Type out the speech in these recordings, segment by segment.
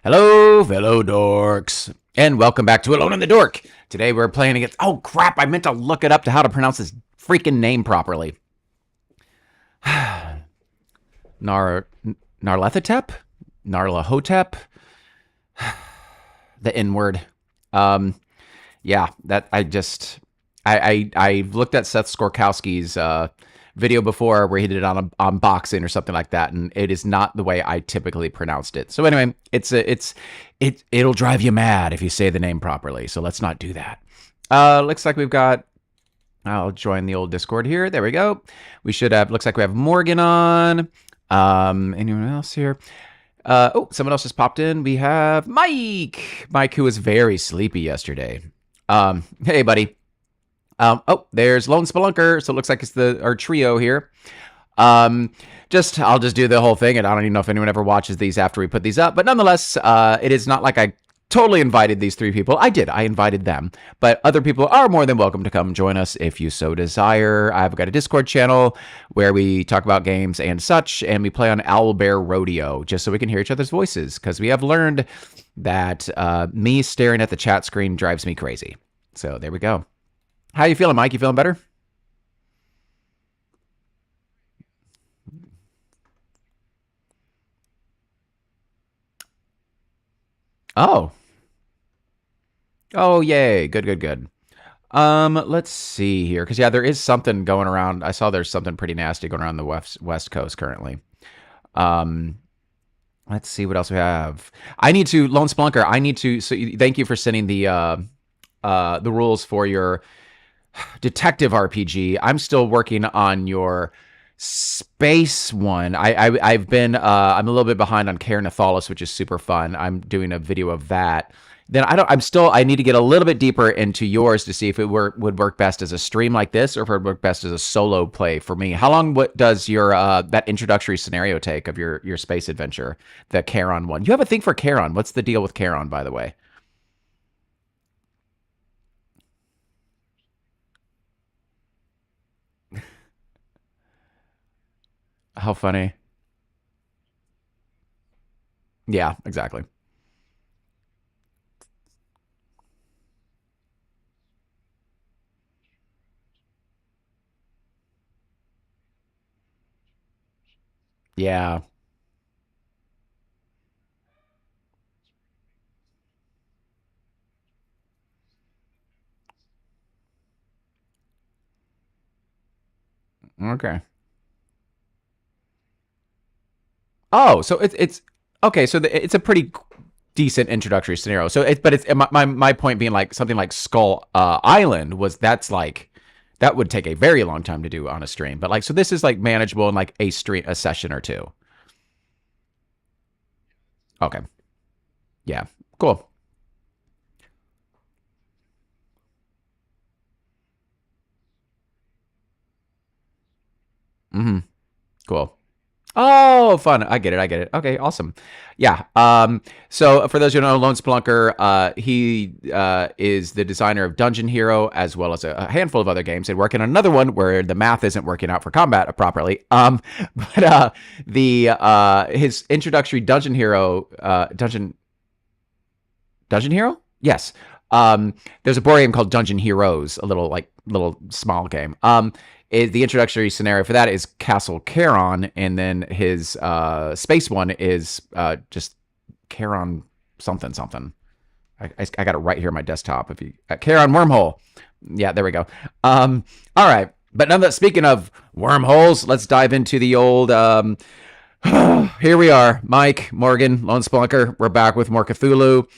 Hello, fellow dorks, and welcome back to Alone in the Dork. Today we're playing against. Oh crap! I meant to look it up to how to pronounce this freaking name properly. Nyarlathotep, Nyarlathotep, the N word. Yeah, that I looked at Seth Skorkowski's video before where he did it on unboxing or something like that, and it is not the way I typically pronounced it. So anyway, it'll drive you mad if you say the name properly. So let's not do that. Looks like we've got. I'll join the old Discord here. There we go. We should have. Looks like we have Morgan on. Anyone else here? Oh, someone else just popped in. We have Mike, who was very sleepy yesterday. Hey, buddy. Oh, there's Lone Spelunker. So it looks like it's our trio here. I'll just do the whole thing, and I don't even know if anyone ever watches these after we put these up. But nonetheless, it is not like I totally invited these three people. I invited them. But other people are more than welcome to come join us if you so desire. I've got a Discord channel where we talk about games and such, and we play on Owlbear Rodeo just so we can hear each other's voices, because we have learned that me staring at the chat screen drives me crazy. So there we go. How you feeling, Mike? You feeling better? Oh. Oh, yay. Good. Let's see here. Because, yeah, there is something going around. I saw there's something pretty nasty going around the West Coast currently. Let's see what else we have. Lone Spelunker, so thank you for sending the rules for your detective RPG. I'm still working on your space one. I've been I'm a little bit behind on Cairn Athalos, which is super fun. I'm doing a video of that. Then I need to get a little bit deeper into yours to see if it would work best as a stream like this, or if it would work best as a solo play for me. How long does your that introductory scenario take of your space adventure, the Charon one? You have a thing for Charon. What's the deal with Charon, by the way? How funny. Yeah, exactly. Yeah. Okay. Oh, so it's okay. So it's a pretty decent introductory scenario. So but it's my point being, like, something like Skull Island that would take a very long time to do on a stream. But, like, so this is like manageable in like a session or two. Okay. Yeah. Cool. Mm-hmm. Cool. Oh, fun. I get it. Okay, awesome. Yeah. So for those who don't know, Lone Spelunker, he is the designer of Dungeon Hero, as well as a handful of other games, and working on another one where the math isn't working out for combat properly. But the his introductory Dungeon Hero? Yes. There's a board game called Dungeon Heroes, a little small game. The introductory scenario for that is Castle Charon, and then his space one is just Charon something. I got it right here on my desktop. If you Charon Wormhole, yeah, there we go. All right, but now that speaking of wormholes, let's dive into the old. Here we are, Mike, Morgan, Lone Spelunker. We're back with more Cthulhu.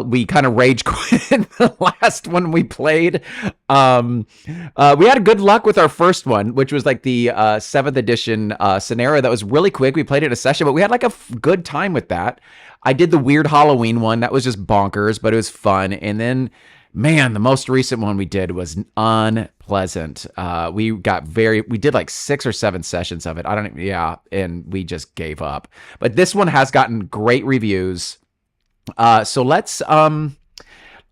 We kind of rage quit the last one we played. We had good luck with our first one, which was like the 7th edition scenario that was really quick. We played it in a session, but we had like a good time with that. I did the weird Halloween one. That was just bonkers, but it was fun. And then, man, the most recent one we did was unpleasant. We did like 6 or 7 sessions of it. And we just gave up. But this one has gotten great reviews. So let's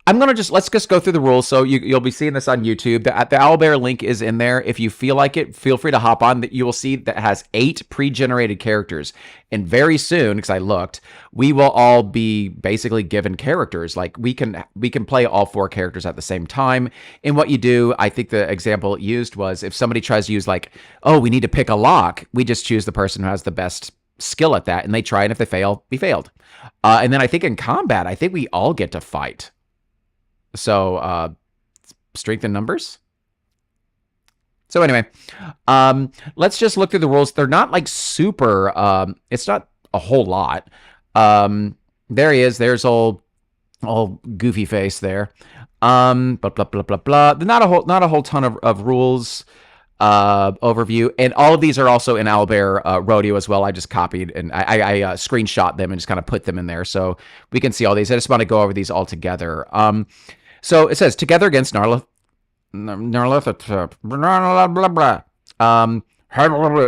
I'm gonna let's just go through the rules. So you'll be seeing this on YouTube. The owlbear link is in there. If you feel like it, feel free to hop on. That you will see that has 8 pre-generated characters, and very soon, because I looked, we will all be basically given characters. Like we can play all 4 characters at the same time. And what you do, I think the example it used was if somebody tries to use like, oh, we need to pick a lock, we just choose the person who has the best skill at that, and they try, and if they fail, we failed. And then I think in combat, I think we all get to fight. So, strength in numbers. So anyway, let's just look through the rules. They're not like super, it's not a whole lot. There he is. There's old goofy face there. Blah, blah, blah, blah, blah. Not a whole ton of rules, overview. And all of these are also in Owlbear Rodeo as well. I just copied and I screenshot them and just kind of put them in there so we can see all these. I just want to go over these all together. So it says, together against Nyarlathotep.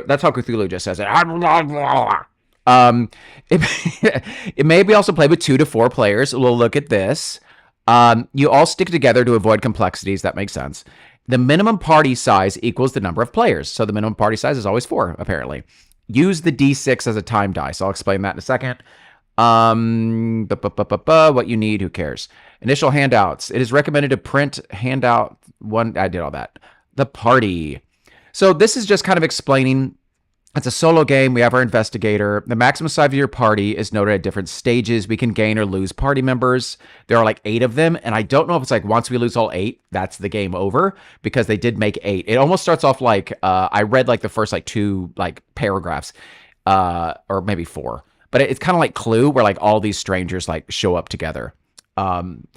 That's how Cthulhu just says it. It may be also played with 2 to 4 players. We'll look at this. You all stick together to avoid complexities. That makes sense. The minimum party size equals the number of players. So the minimum party size is always 4, apparently. Use the D6 as a time dice. I'll explain that in a second. What you need, who cares? Initial handouts. It is recommended to print handout 1. I did all that. The party. So this is just kind of explaining. It's a solo game. We have our investigator. The maximum size of your party is noted at different stages. We can gain or lose party members. There are like 8 of them. And I don't know if it's like once we lose all 8, that's the game over, because they did make 8. It almost starts off like, I read like the first like 2 like paragraphs, or maybe 4. But it's kind of like Clue, where like all these strangers like show up together. And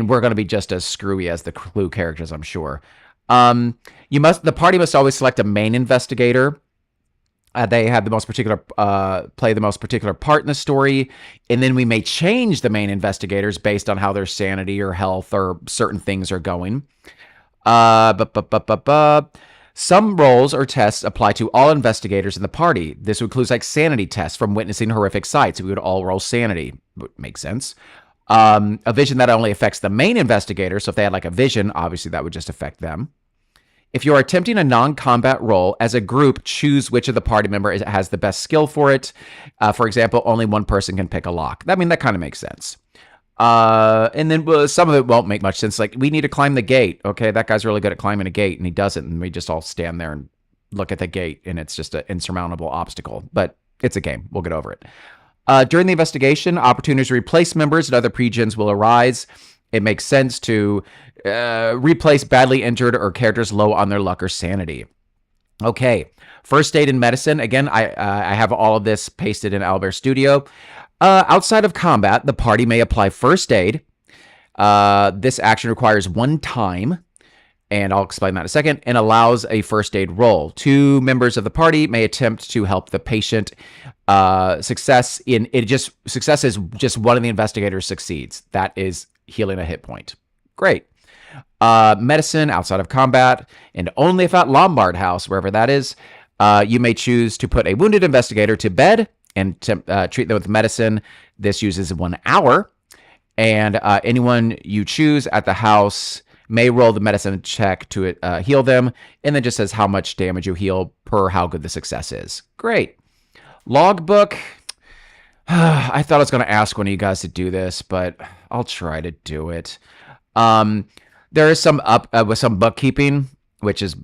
we're going to be just as screwy as the Clue characters, I'm sure. The party must always select a main investigator. They have the most particular, play the most particular part in the story. And then we may change the main investigators based on how their sanity or health or certain things are going. Some roles or tests apply to all investigators in the party. This includes like sanity tests from witnessing horrific sights. We would all roll sanity. Makes sense. A vision that only affects the main investigator. So if they had like a vision, obviously that would just affect them. If you are attempting a non-combat role as a group, choose which of the party member has the best skill for it. For example, only one person can pick a lock. I mean, that kind of makes sense. And then some of it won't make much sense. Like, we need to climb the gate. Okay, that guy's really good at climbing a gate, and he doesn't. And we just all stand there and look at the gate, and it's just an insurmountable obstacle. But it's a game. We'll get over it. During the investigation, opportunities to replace members and other pre-gens will arise. It makes sense to replace badly injured or characters low on their luck or sanity. Okay, first aid and medicine. Again, I have all of this pasted in Owlbear Studio. Outside of combat, the party may apply first aid. This action requires 1 time, and I'll explain that in a second, and allows a first aid roll. 2 members of the party may attempt to help the patient. Success is just one of the investigators succeeds. That is healing a hit point. Great. Medicine outside of combat, and only if at Lombard House, wherever that is, you may choose to put a wounded investigator to bed and treat them with medicine. This uses 1 hour, and anyone you choose at the house may roll the medicine check to heal them, and then just says how much damage you heal per how good the success is. Great. Logbook. I thought I was going to ask one of you guys to do this, but I'll try to do it. There is some with some bookkeeping, which is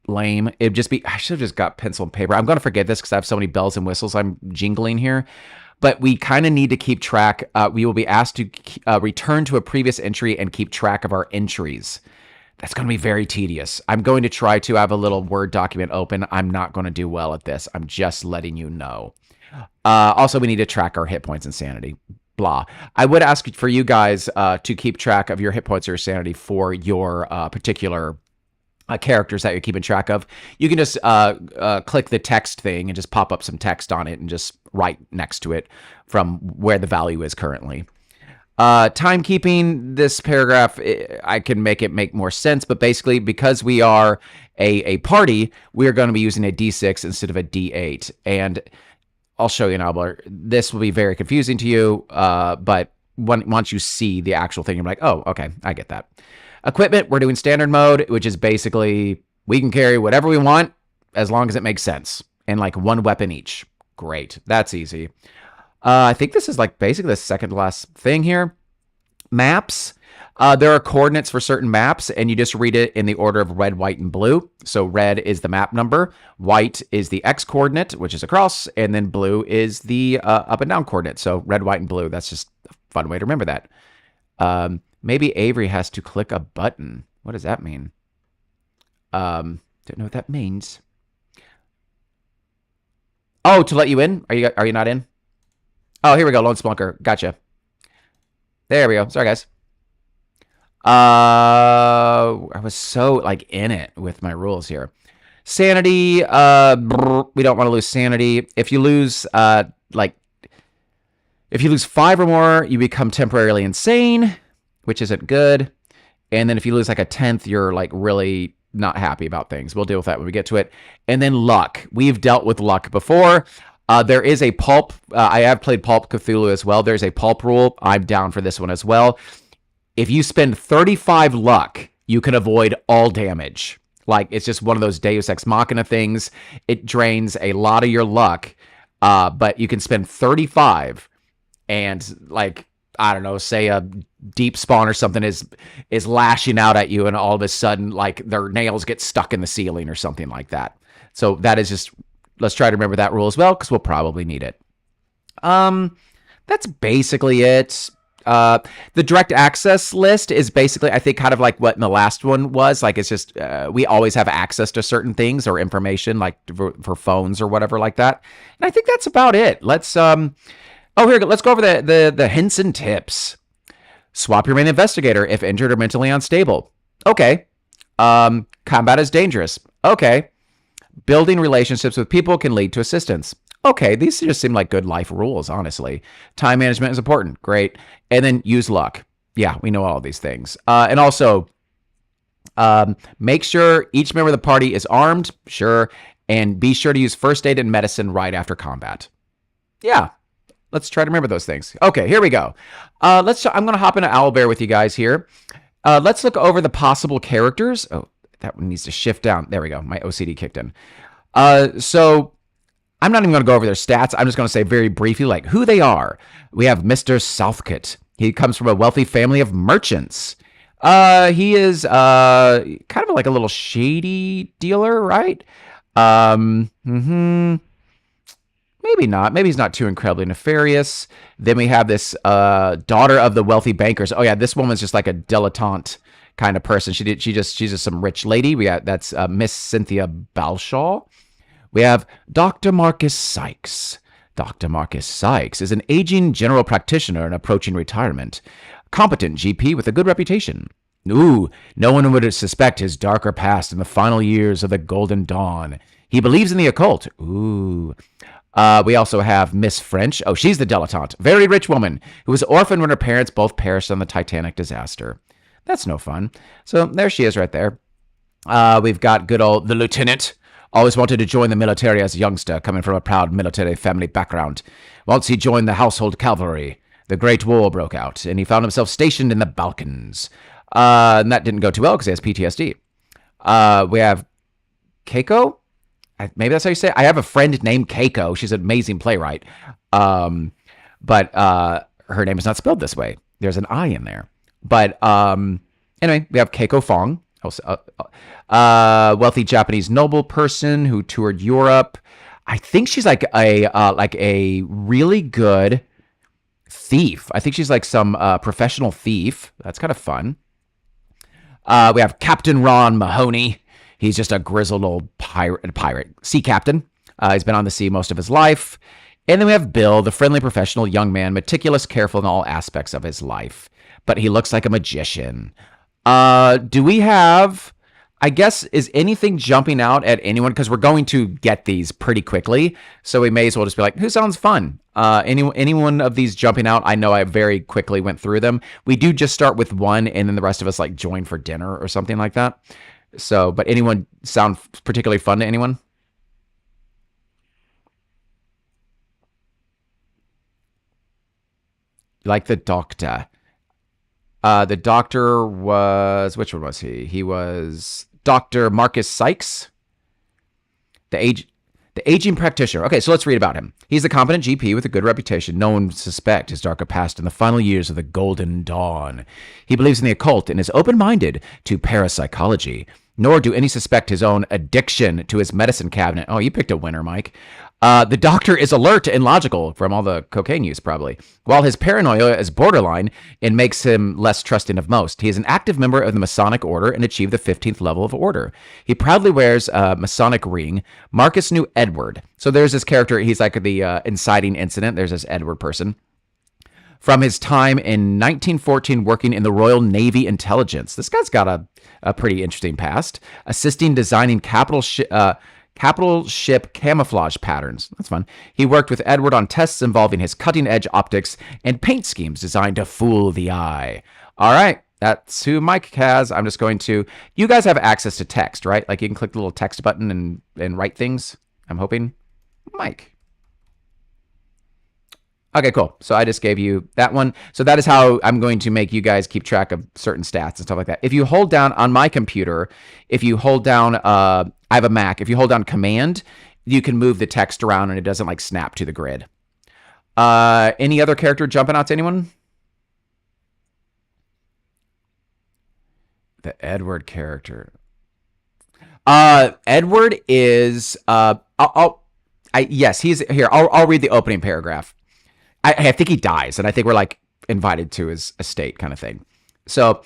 lame. It'd just be, I should have just got pencil and paper. I'm going to forget this because I have so many bells and whistles I'm jingling here. But we kind of need to keep track. We will be asked to return to a previous entry and keep track of our entries. That's going to be very tedious. I'm going to try to have a little Word document open. I'm not going to do well at this. I'm just letting you know. Also, we need to track our hit points and sanity. Blah. I would ask for you guys to keep track of your hit points or sanity for your particular characters that you're keeping track of. You can just click the text thing and just pop up some text on it and just write next to it from where the value is currently. Timekeeping, this paragraph, I can make it make more sense, but basically because we are a party, we're going to be using a D6 instead of a D8. And I'll show you now, but this will be very confusing to you, but once you see the actual thing, you're like, oh, okay, I get that. Equipment, we're doing standard mode, which is basically we can carry whatever we want as long as it makes sense, and like one weapon each. Great, that's easy. I think this is like basically the second to last thing here. Maps. There are coordinates for certain maps, and you just read it in the order of red, white, and blue. So red is the map number, white is the X coordinate, which is across, and then blue is the up and down coordinate. So red, white, and blue. That's just a fun way to remember that. Maybe Avery has to click a button. What does that mean? Don't know what that means. Oh, to let you in? Are you not in? Oh, here we go. Lone Splunker. Gotcha. There we go. Sorry, guys. I was so like in it with my rules here. Sanity. We don't want to lose sanity. If you lose, if you lose 5 or more, you become temporarily insane, which isn't good. And then if you lose like a 10th, you're like really not happy about things. We'll deal with that when we get to it. And then luck. We've dealt with luck before. There is a pulp. I have played Pulp Cthulhu as well. There's a pulp rule. I'm down for this one as well. If you spend 35 luck, you can avoid all damage. Like, it's just one of those Deus Ex Machina things. It drains a lot of your luck, but you can spend 35 and, like, I don't know, say a deep spawn or something is lashing out at you, and all of a sudden, like, their nails get stuck in the ceiling or something like that. So that is just... Let's try to remember that rule as well, because we'll probably need it. That's basically it. The direct access list is basically, I think, kind of like what in the last one was. Like, it's just, we always have access to certain things or information, like for phones or whatever like that. And I think that's about it. Let's, let's go over the hints and tips. Swap your main investigator if injured or mentally unstable. Okay. Combat is dangerous. Okay. Building relationships with people can lead to assistance. Okay, these just seem like good life rules, honestly. Time management is important. Great. And then use luck. Yeah, we know all these things. And also, make sure each member of the party is armed. Sure. And be sure to use first aid and medicine right after combat. Yeah, let's try to remember those things. Okay, here we go. I'm going to hop into Owlbear with you guys here. Let's look over the possible characters. Oh, that one needs to shift down. There we go. My OCD kicked in. So I'm not even going to go over their stats. I'm just going to say very briefly, like, who they are. We have Mr. Southcott. He comes from a wealthy family of merchants. He is kind of like a little shady dealer, right? Maybe not. Maybe he's not too incredibly nefarious. Then we have this daughter of the wealthy bankers. Oh yeah, this woman's just like a dilettante kind of person. She's just some rich lady. That's Miss Cynthia Balshaw. We have Dr. Marcus Sykes. Dr. Marcus Sykes is an aging general practitioner and approaching retirement. Competent GP with a good reputation. Ooh, no one would suspect his darker past in the final years of the Golden Dawn. He believes in the occult. Ooh. We also have Miss French. Oh, she's the dilettante. Very rich woman who was orphaned when her parents both perished on the Titanic disaster. That's no fun. So there she is right there. We've got good old the lieutenant. Always wanted to join the military as a youngster, coming from a proud military family background. Once he joined the household cavalry, the Great War broke out, and he found himself stationed in the Balkans. And that didn't go too well because he has PTSD. We have Keiko. Maybe that's how you say it. I have a friend named Keiko. She's an amazing playwright. But her name is not spelled this way. There's an I in there. But anyway, we have Keiko Fong, wealthy Japanese noble person who toured Europe. I think she's like a really good thief. I think she's like some professional thief. That's kind of fun. We have Captain Ron Mahoney. He's just a grizzled old pirate, sea captain. He's been on the sea most of his life. And then we have Bill, the friendly professional young man, meticulous, careful in all aspects of his life. But he looks like a magician. Do we have, I guess, is anything jumping out at anyone? Because we're going to get these pretty quickly. So we may as well just be like, who sounds fun? Anyone of these jumping out? I know I very quickly went through them. We do just start with one, and then the rest of us like join for dinner or something like that. So, but anyone sound particularly fun to anyone? Like the doctor. The doctor was, which one was he? He was Dr. Marcus Sykes, the age, the aging practitioner. Okay, so let's read about him. He's a competent GP with a good reputation. No one would suspect his darker past in the final years of the Golden Dawn. He believes in the occult and is open-minded to parapsychology. Nor do any suspect his own addiction to his medicine cabinet. Oh, you picked a winner, Mike. The doctor is alert and logical from all the cocaine use, probably. While his paranoia is borderline and makes him less trusting of most, he is an active member of the Masonic Order and achieved the 15th level of order. He proudly wears a Masonic ring. Marcus knew Edward. So there's this character. He's like the inciting incident. There's this Edward person. From his time in 1914 working in the Royal Navy Intelligence. This guy's got a pretty interesting past. Assisting designing capital ship camouflage patterns. That's fun. He worked with Edward on tests involving his cutting-edge optics and paint schemes designed to fool the eye. All right, that's who Mike has. I'm just going to... You guys have access to text, right? Like you can click the little text button and write things, I'm hoping. Mike. Okay, cool. So I just gave you that one. So that is how I'm going to make you guys keep track of certain stats and stuff like that. If you hold down on my computer, if you hold down, I have a Mac. If you hold down Command, you can move the text around and it doesn't like snap to the grid. Any other character jumping out to anyone? The Edward character. Edward is, yes, he's here. I'll read the opening paragraph. I think he dies, and I think we're like invited to his estate kind of thing. So,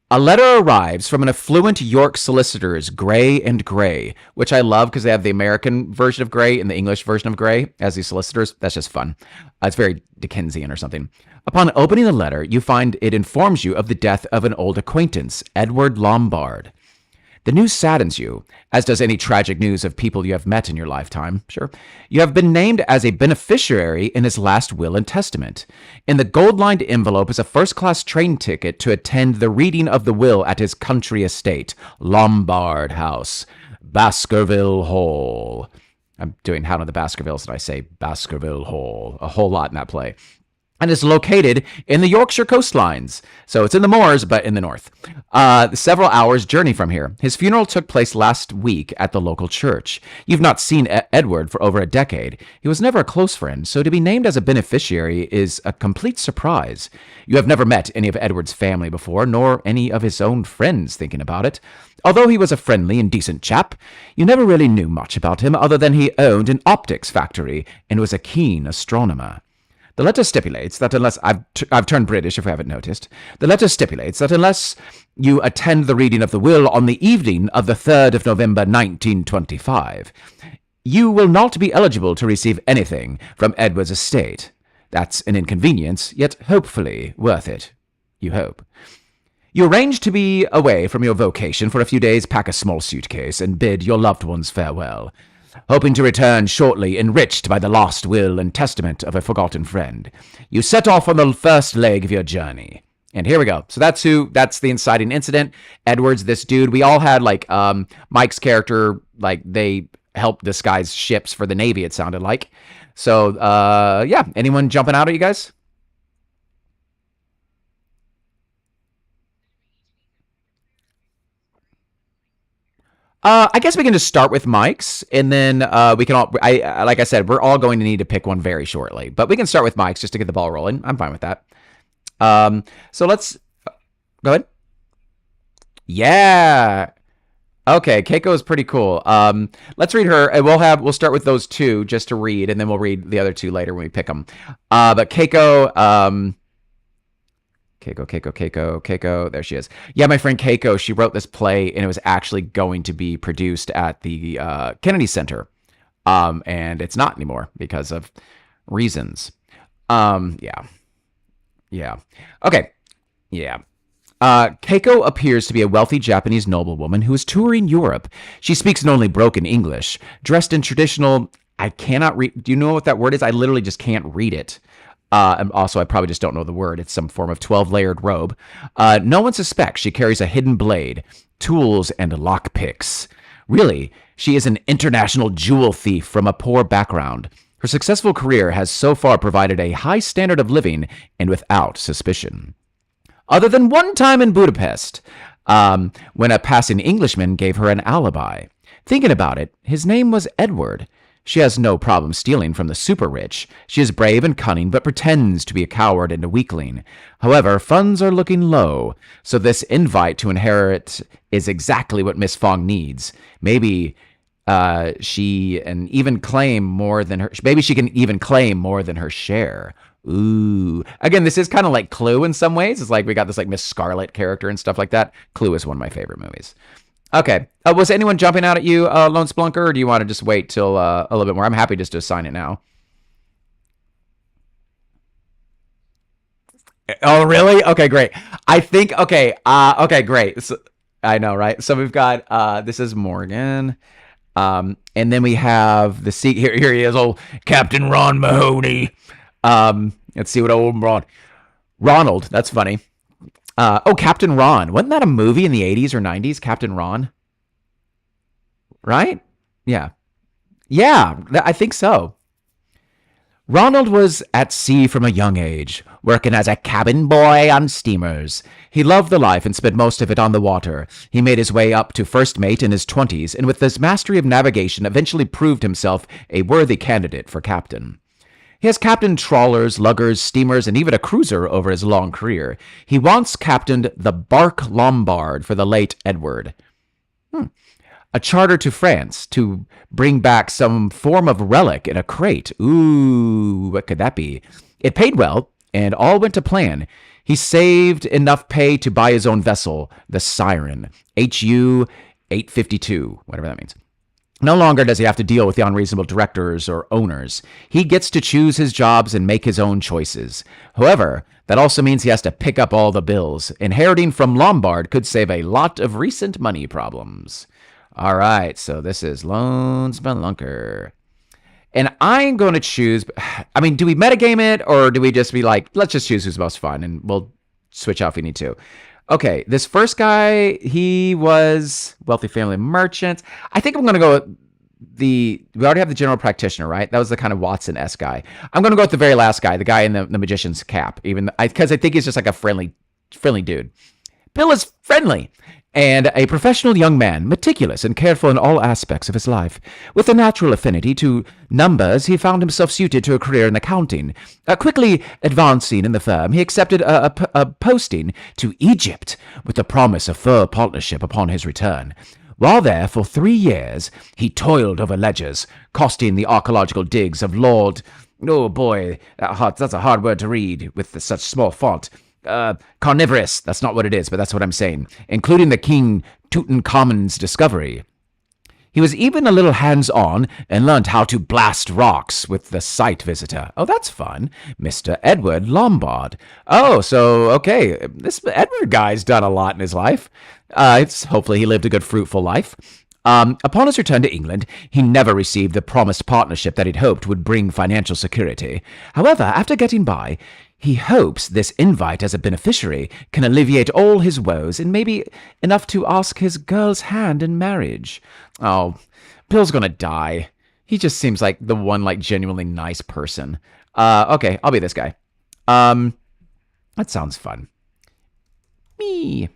a letter arrives from an affluent York solicitor's Gray and Gray, which I love because they have the American version of Gray and the English version of Gray as these solicitors. That's just fun. It's very Dickensian or something. Upon opening the letter, you find it informs you of the death of an old acquaintance, Edward Lombard. The news saddens you, as does any tragic news of people you have met in your lifetime. Sure. You have been named as a beneficiary in his last will and testament. In the gold-lined envelope is a first-class train ticket to attend the reading of the will at his country estate, Lombard House, Baskerville Hall. I'm doing Hound of the Baskervilles, and I say Baskerville Hall a whole lot in that play. And is located in the Yorkshire coastlines. So it's in the moors, but in the north. Several hours' journey from here. His funeral took place last week at the local church. You've not seen Edward for over a decade. He was never a close friend, so to be named as a beneficiary is a complete surprise. You have never met any of Edward's family before, nor any of his own friends, thinking about it. Although he was a friendly and decent chap, you never really knew much about him other than he owned an optics factory and was a keen astronomer. The letter stipulates that unless I've turned British if you haven't noticed. The letter stipulates that unless you attend the reading of the will on the evening of the 3rd of November 1925, you will not be eligible to receive anything from Edward's estate. That's an inconvenience, yet hopefully worth it. You hope. You arrange to be away from your vocation for a few days, pack a small suitcase, and bid your loved ones farewell, hoping to return shortly enriched by the lost will and testament of a forgotten friend. You set off on the first leg of your journey. And here we go. So that's the inciting incident. Edward's this dude. We all had like Mike's character, like they helped disguise ships for the Navy, it sounded like. So yeah, anyone jumping out at you guys? I guess we can just start with Mike's, and then we can all. Like I said, we're all going to need to pick one very shortly, but we can start with Mike's just to get the ball rolling. I'm fine with that. So let's go ahead. Yeah. Okay, Keiko is pretty cool. Let's read her. And we'll start with those two just to read, and then we'll read the other two later when we pick them. But Keiko. Keiko. There she is. Yeah, my friend Keiko, she wrote this play, and it was actually going to be produced at the Kennedy Center. And it's not anymore because of reasons. Yeah. Okay. Yeah. Keiko appears to be a wealthy Japanese noblewoman who is touring Europe. She speaks in only broken English, dressed in traditional... I cannot read... Do you know what that word is? I literally just can't read it. And also, I probably just don't know the word. It's some form of 12-layered robe. No one suspects she carries a hidden blade, tools, and lockpicks. Really, she is an international jewel thief from a poor background. Her successful career has so far provided a high standard of living and without suspicion. Other than one time in Budapest, when a passing Englishman gave her an alibi. Thinking about it, his name was Edward. She has no problem stealing from the super rich. She is brave and cunning, but pretends to be a coward and a weakling. However, funds are looking low, so this invite to inherit is exactly what Miss Fong needs. Maybe she can even claim more than her. Maybe she can even claim more than her share. Ooh. Again, this is kind of like Clue in some ways. It's like we got this like Miss Scarlet character and stuff like that. Clue is one of my favorite movies. Okay. Was anyone jumping out at you, Lone Splunker, or do you want to just wait till a little bit more? I'm happy just to assign it now. Oh, really? Okay, great. I think, okay, great. So, I know, right? So we've got, this is Morgan. And then we have the here he is, old Captain Ron Mahoney. Let's see what old Ronald, that's funny. Captain Ron. Wasn't that a movie in the 80s or 90s, Captain Ron? Right? Yeah. Yeah, I think so. Ronald was at sea from a young age, working as a cabin boy on steamers. He loved the life and spent most of it on the water. He made his way up to first mate in his 20s, and with his mastery of navigation eventually proved himself a worthy candidate for captain. He has captained trawlers, luggers, steamers, and even a cruiser over his long career. He once captained the Bark Lombard for the late Edward. A charter to France to bring back some form of relic in a crate. Ooh, what could that be? It paid well, and all went to plan. He saved enough pay to buy his own vessel, the Siren, HU 852, whatever that means. No longer does he have to deal with the unreasonable directors or owners. He gets to choose his jobs and make his own choices. However, that also means he has to pick up all the bills. Inheriting from Lombard could save a lot of recent money problems. All right, so this is Lone Spelunker. And I'm going to choose, I mean, do we metagame it or do we just be like, let's just choose who's most fun and we'll switch out if we need to. Okay, this first guy, he was wealthy family merchant. I think I'm going to go with we already have the general practitioner, right? That was the kind of Watson-esque guy. I'm going to go with the very last guy, the guy in the magician's cap, because I think he's just like a friendly dude. Bill is friendly and a professional young man, meticulous and careful in all aspects of his life. With a natural affinity to numbers, he found himself suited to a career in accounting. Quickly advancing in the firm, he accepted a posting to Egypt with the promise of full partnership upon his return. While there for 3 years, he toiled over ledgers, costing the archaeological digs of Lord... Oh boy, that's a hard word to read with such small font. Carnivorous, that's not what it is, but that's what I'm saying, including the King Tutankhamun's discovery. He was even a little hands-on and learned how to blast rocks with the site visitor. Oh, that's fun. Mr. Edward Lombard. Oh, so, okay, this Edward guy's done a lot in his life. Hopefully he lived a good, fruitful life. Upon his return to England, he never received the promised partnership that he'd hoped would bring financial security. However, after getting by, he hopes this invite as a beneficiary can alleviate all his woes and maybe enough to ask his girl's hand in marriage. Oh, Bill's gonna die. He just seems like the one, like, genuinely nice person. Okay, I'll be this guy. That sounds fun. Me.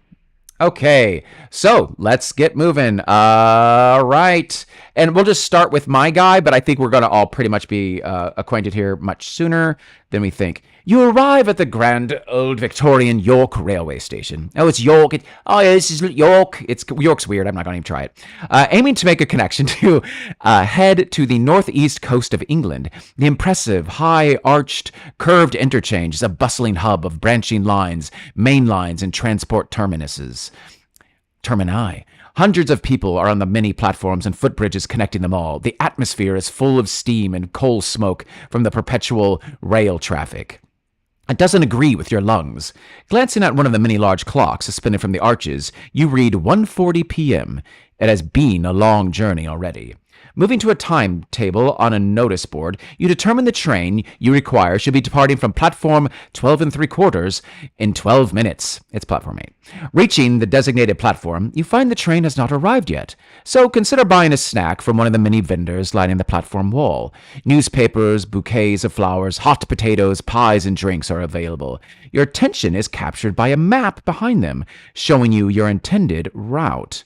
Okay, so let's get moving. All right. And we'll just start with my guy, but I think we're going to all pretty much be acquainted here much sooner than we think. You arrive at the grand old Victorian York railway station. Oh, it's York. This is York. York's weird. I'm not going to even try it. Aiming to make a connection to head to the northeast coast of England, the impressive, high-arched, curved interchange is a bustling hub of branching lines, main lines, and transport terminuses. Termini. Hundreds of people are on the many platforms and footbridges connecting them all. The atmosphere is full of steam and coal smoke from the perpetual rail traffic. It doesn't agree with your lungs. Glancing at one of the many large clocks suspended from the arches, you read 1:40 p.m. It has been a long journey already. Moving to a timetable on a notice board, you determine the train you require should be departing from platform 12 and 3/4 in 12 minutes. It's platform 8. Reaching the designated platform, you find the train has not arrived yet. So consider buying a snack from one of the many vendors lining the platform wall. Newspapers, bouquets of flowers, hot potatoes, pies, and drinks are available. Your attention is captured by a map behind them, showing you your intended route.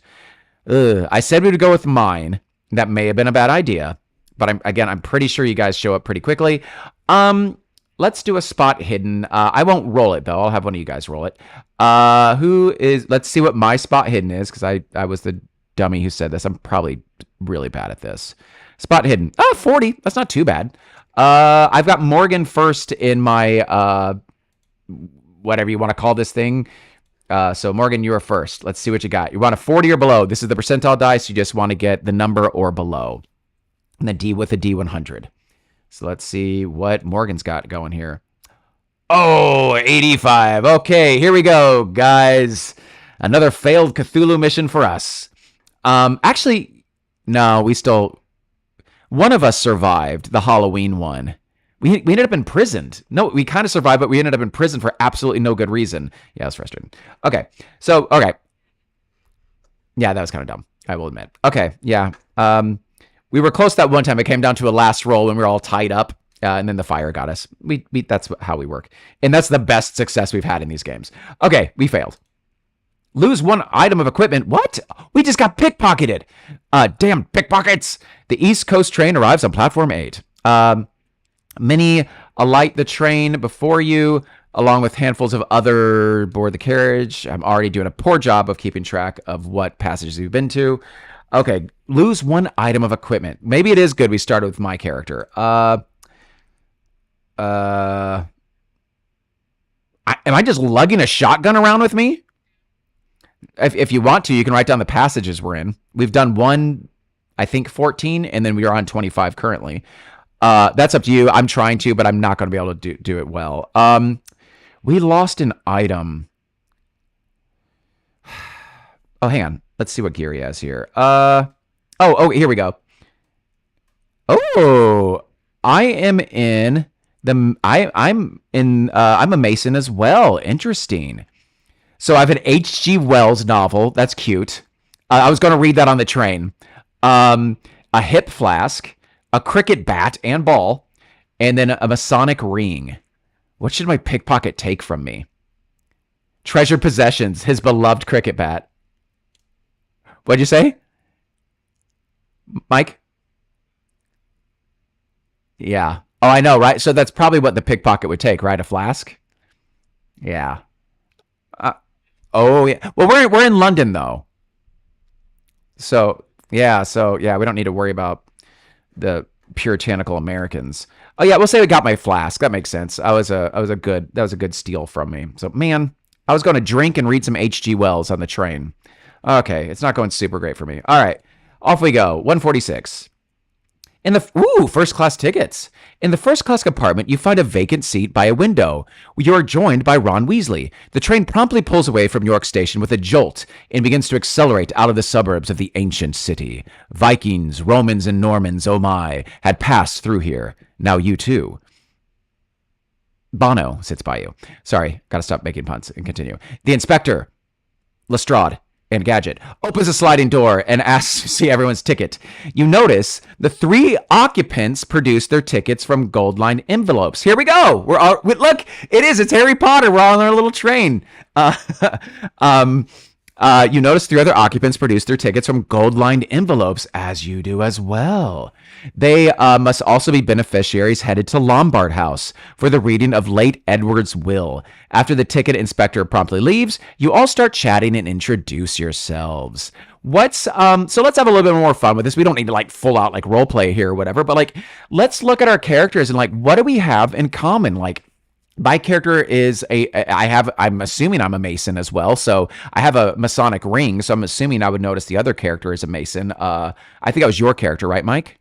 I said we would go with mine. That may have been a bad idea, but I'm pretty sure you guys show up pretty quickly. Let's do a spot hidden. I won't roll it though. I'll have one of you guys roll it. Let's see what my spot hidden is, because I was the dummy who said this. I'm probably really bad at this. Spot hidden. 40. That's not too bad. I've got Morgan first in my, whatever you want to call this thing. So Morgan, you are first. Let's see what you got. You want a 40 or below. This is the percentile dice. You just want to get the number or below. And the D with a D100. So let's see what Morgan's got going here. 85. Okay, here we go, guys. Another failed Cthulhu mission for us. Actually, no, one of us survived the Halloween one. We ended up imprisoned. No, we kind of survived, but we ended up in prison for absolutely no good reason. Yeah, it was frustrating. Okay. Yeah, that was kind of dumb, I will admit. Okay, yeah. We were close that one time. It came down to a last roll when we were all tied up, and then the fire got us. That's how we work. And that's the best success we've had in these games. Okay, we failed. Lose one item of equipment. What? We just got pickpocketed. Damn pickpockets. The East Coast train arrives on platform 8. Many alight the train before you, along with handfuls of other board the carriage. I'm already doing a poor job of keeping track of what passages we've been to. Okay, lose one item of equipment. Maybe it is good we started with my character. Am I just lugging a shotgun around with me? If you want to, you can write down the passages we're in. We've done one, I think 14, and then we are on 25 currently. That's up to you. I'm trying to, but I'm not going to be able to do it well. We lost an item. Oh, hang on. Let's see what gear he has here. Here we go. Oh, I'm a Mason as well. Interesting. So I have an H.G. Wells novel. That's cute. I was going to read that on the train. A hip flask, a cricket bat and ball, and then a Masonic ring. What should my pickpocket take from me? Treasured possessions, his beloved cricket bat. What'd you say, Mike? Yeah. Oh, I know, right? So that's probably what the pickpocket would take, right? A flask? Yeah. Yeah. Well, we're in London, though. So, we don't need to worry about the puritanical Americans. Oh yeah, we'll say we got my flask. That makes sense. That was a good steal from me. So man, I was going to drink and read some H.G. Wells on the train. Okay, it's not going super great for me. All right, off we go. 146. First class tickets. In the first class compartment, you find a vacant seat by a window. You are joined by Ron Weasley. The train promptly pulls away from York Station with a jolt and begins to accelerate out of the suburbs of the ancient city. Vikings, Romans, and Normans, oh my, had passed through here. Now you too. Bono sits by you. Sorry, gotta stop making puns and continue. The inspector, Lestrade, and Gadget opens a sliding door and asks to see everyone's ticket. You notice the 3 occupants produce their tickets from gold-lined envelopes. Here we go. Look, it's Harry Potter. We're all on our little train. You notice 3 other occupants produce their tickets from gold-lined envelopes, as you do as well. They must also be beneficiaries headed to Lombard House for the reading of late Edward's will. After the ticket inspector promptly leaves, you all start chatting and introduce yourselves. So let's have a little bit more fun with this. We don't need to full out role play here or whatever, but let's look at our characters and what do we have in common? My character is I'm assuming I'm a Mason as well. So I have a Masonic ring. So I'm assuming I would notice the other character is a Mason. I think that was your character, right, Mike?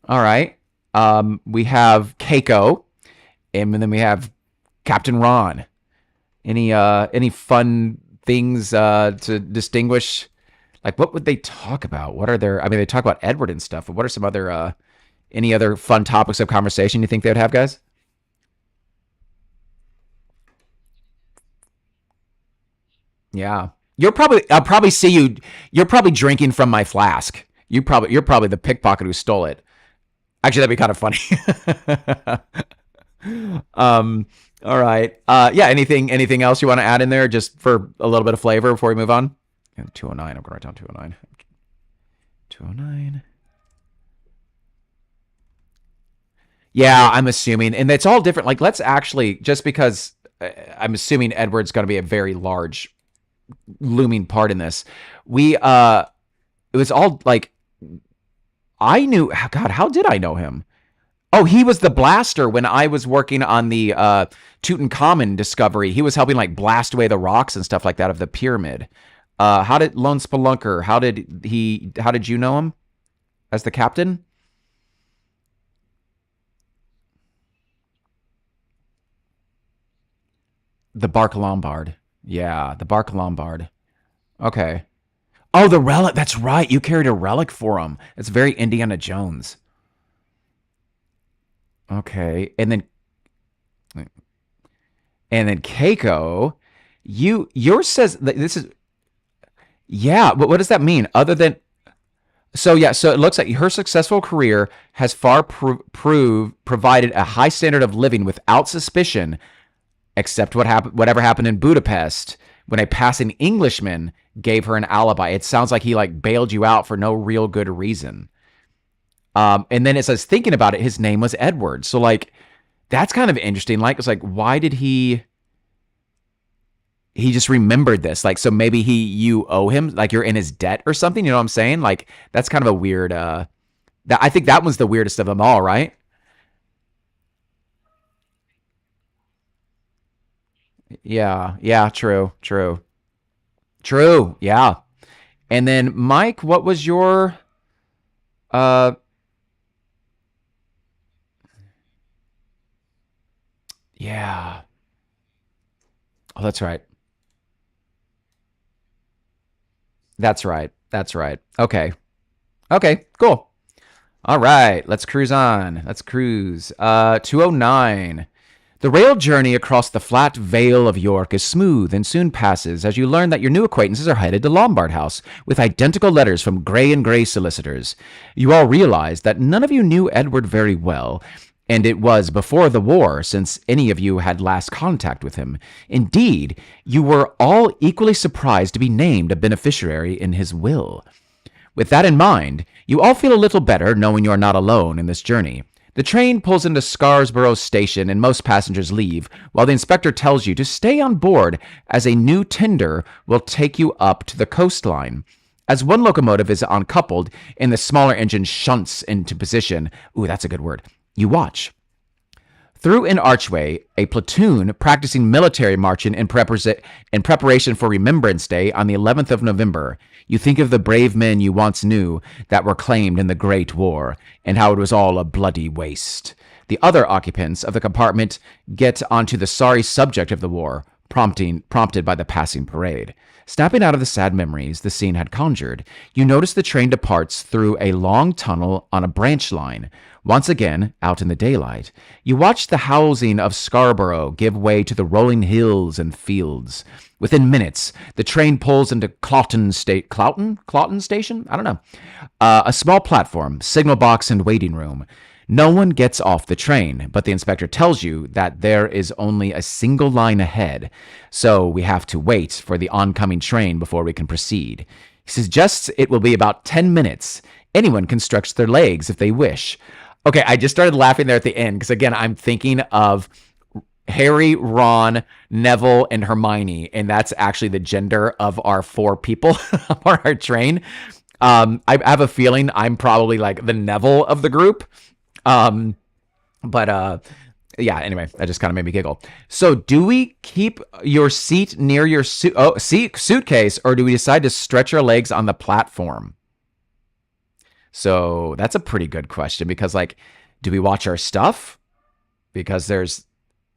All right. We have Keiko, and then we have Captain Ron. Any fun things to distinguish? Like, what would they talk about? What are their? I mean, they talk about Edward and stuff. But what are some other any other fun topics of conversation you think they would have, guys? Yeah, I'll probably see you. You're probably drinking from my flask. You're probably the pickpocket who stole it. Actually, that'd be kind of funny. All right. Yeah. Anything else you want to add in there, just for a little bit of flavor before we move on? Yeah, 209. I'm gonna write down 209. 209. Yeah, I'm assuming, and it's all different. Like, let's actually, just because I'm assuming Edward's going to be a very large looming part in this. We it was all like, I knew. God, how did I know him? Oh, he was the blaster when I was working on the Tutankhamun discovery. He was helping like blast away the rocks and stuff like that of the pyramid. How did Lone Spelunker? How did he? How did you know him as the captain? The Bark Lombard. Yeah, the Bark Lombard. Okay. Oh, the relic. That's right. You carried a relic for him. It's very Indiana Jones. Okay, and then Keiko, yours says that this is, yeah. But what does that mean? Other than, so yeah, so it looks like her successful career has provided a high standard of living without suspicion, except whatever happened in Budapest when a passing Englishman gave her an alibi. It sounds like he like bailed you out for no real good reason. And then it says, thinking about it, his name was Edward. So like, that's kind of interesting. Like, it's like, why did he just remembered this? Like, so maybe you owe him, like you're in his debt or something. You know what I'm saying? Like, that's kind of a weird, that I think that was the weirdest of them all, right? Yeah. Yeah. True. True. True. Yeah. And then Mike, what was your, uh, yeah. Oh, that's right. That's right. That's right. Okay. Okay. Cool. All right, let's cruise on. Let's cruise. 209. The rail journey across the flat vale of York is smooth and soon passes as you learn that your new acquaintances are headed to Lombard House with identical letters from Gray and Gray solicitors. You all realize that none of you knew Edward very well, and it was before the war since any of you had last contact with him. Indeed, you were all equally surprised to be named a beneficiary in his will. With that in mind, you all feel a little better knowing you're not alone in this journey. The train pulls into Scarsborough Station and most passengers leave, while the inspector tells you to stay on board as a new tender will take you up to the coastline. As one locomotive is uncoupled and the smaller engine shunts into position, ooh, that's a good word, you watch. Through an archway, a platoon practicing military marching in preparation for Remembrance Day on the 11th of November. You think of the brave men you once knew that were claimed in the Great War, and how it was all a bloody waste. The other occupants of the compartment get onto the sorry subject of the war, prompted by the passing parade. Snapping out of the sad memories the scene had conjured, you notice the train departs through a long tunnel on a branch line. Once again, out in the daylight, you watch the housing of Scarborough give way to the rolling hills and fields. Within minutes, the train pulls into Cloughton Station? I don't know. A small platform, signal box, and waiting room. No one gets off the train, but the inspector tells you that there is only a single line ahead, so we have to wait for the oncoming train before we can proceed. He suggests it will be about 10 minutes. Anyone can stretch their legs if they wish. Okay, I just started laughing there at the end because, again, I'm thinking of Harry, Ron, Neville, and Hermione, and that's actually the gender of our four people on our train. I have a feeling I'm probably like the Neville of the group. Um, but yeah. Anyway, that just kind of made me giggle. So, do we keep your seat near your suitcase, or do we decide to stretch our legs on the platform? So that's a pretty good question because, like, do we watch our stuff because there's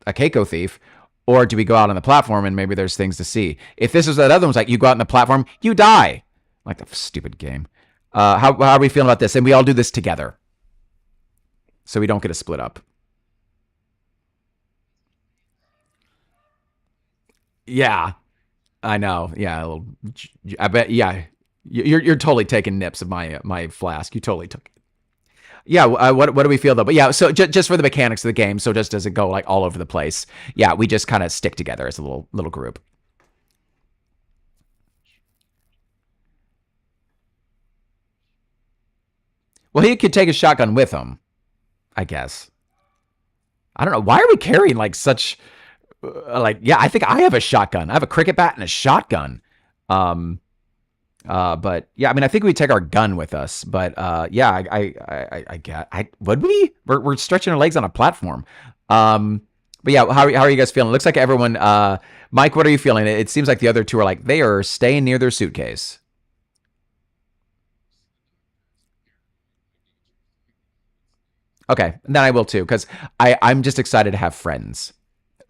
a Keiko thief, or do we go out on the platform and maybe there's things to see? If this is that other one's like you go out on the platform, you die. Like the stupid game. How are we feeling about this? And we all do this together, so we don't get a split up. Yeah, I know. Yeah, I bet. Yeah, you're totally taking nips of my flask. You totally took. Yeah. What do we feel though? But yeah. So just for the mechanics of the game, so just doesn't go like all over the place. Yeah, we just kind of stick together as a little group. Well, he could take a shotgun with him, I guess. I don't know. Why are we carrying like such like? Yeah, I think I have a shotgun. I have a cricket bat and a shotgun. Um, but yeah, I mean, I think we take our gun with us. But yeah, I get. I would we? We're stretching our legs on a platform. Um, but yeah, how are you guys feeling? It looks like everyone. Mike, what are you feeling? It seems like the other two are like they are staying near their suitcase. Okay, and then I will too because I'm just excited to have friends.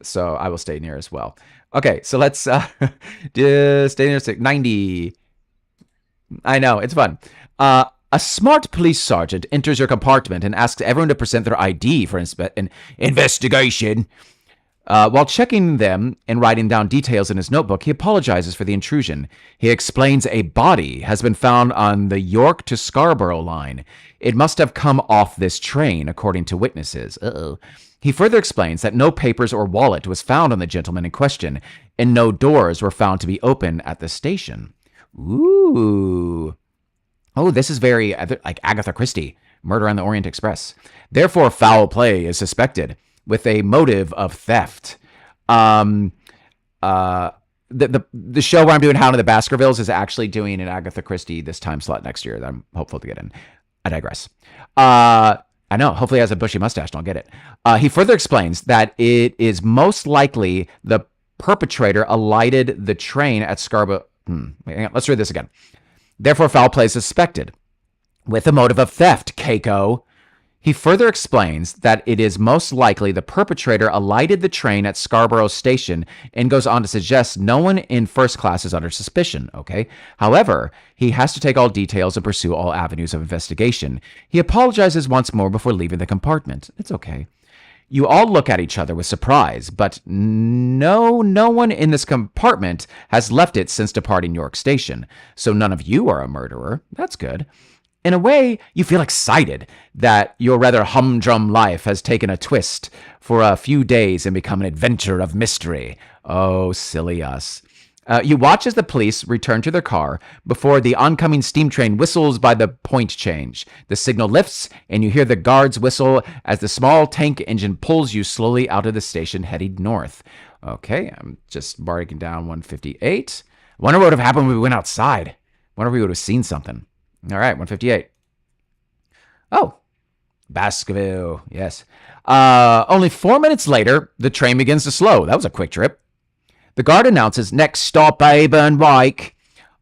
So I will stay near as well. Okay, so let's just stay near 90. I know, it's fun. A smart police sergeant enters your compartment and asks everyone to present their ID for an investigation. While checking them and writing down details in his notebook, he apologizes for the intrusion. He explains a body has been found on the York to Scarborough line. It must have come off this train, according to witnesses. Uh-oh. He further explains that no papers or wallet was found on the gentleman in question, and no doors were found to be open at the station. Ooh. Oh, this is very like Agatha Christie, Murder on the Orient Express. Therefore, foul play is suspected with a motive of theft. Um, uh, the show where I'm doing Hound of the Baskervilles is actually doing an Agatha Christie this time slot next year that I'm hopeful to get in. I digress. I know. Hopefully, he has a bushy mustache, and I'll get it. He further explains that it is most likely the perpetrator alighted the train at Scarborough. Let's read this again. Therefore, foul play is suspected with a motive of theft, Keiko. He further explains that it is most likely the perpetrator alighted the train at Scarborough Station and goes on to suggest no one in first class is under suspicion, okay? However, he has to take all details and pursue all avenues of investigation. He apologizes once more before leaving the compartment. It's okay. You all look at each other with surprise, but no one in this compartment has left it since departing York Station, so none of you are a murderer. That's good. In a way, you feel excited that your rather humdrum life has taken a twist for a few days and become an adventure of mystery. Oh, silly us. You watch as the police return to their car before the oncoming steam train whistles by the point change. The signal lifts, and you hear the guards whistle as the small tank engine pulls you slowly out of the station heading north. Okay, I'm just marking down 158. Wonder what would have happened when we went outside. Wonder if we would have seen something. All right, 158. Oh, Baskerville, yes. Only 4 minutes later, the train begins to slow. That was a quick trip. The guard announces, next stop, Aben Reich.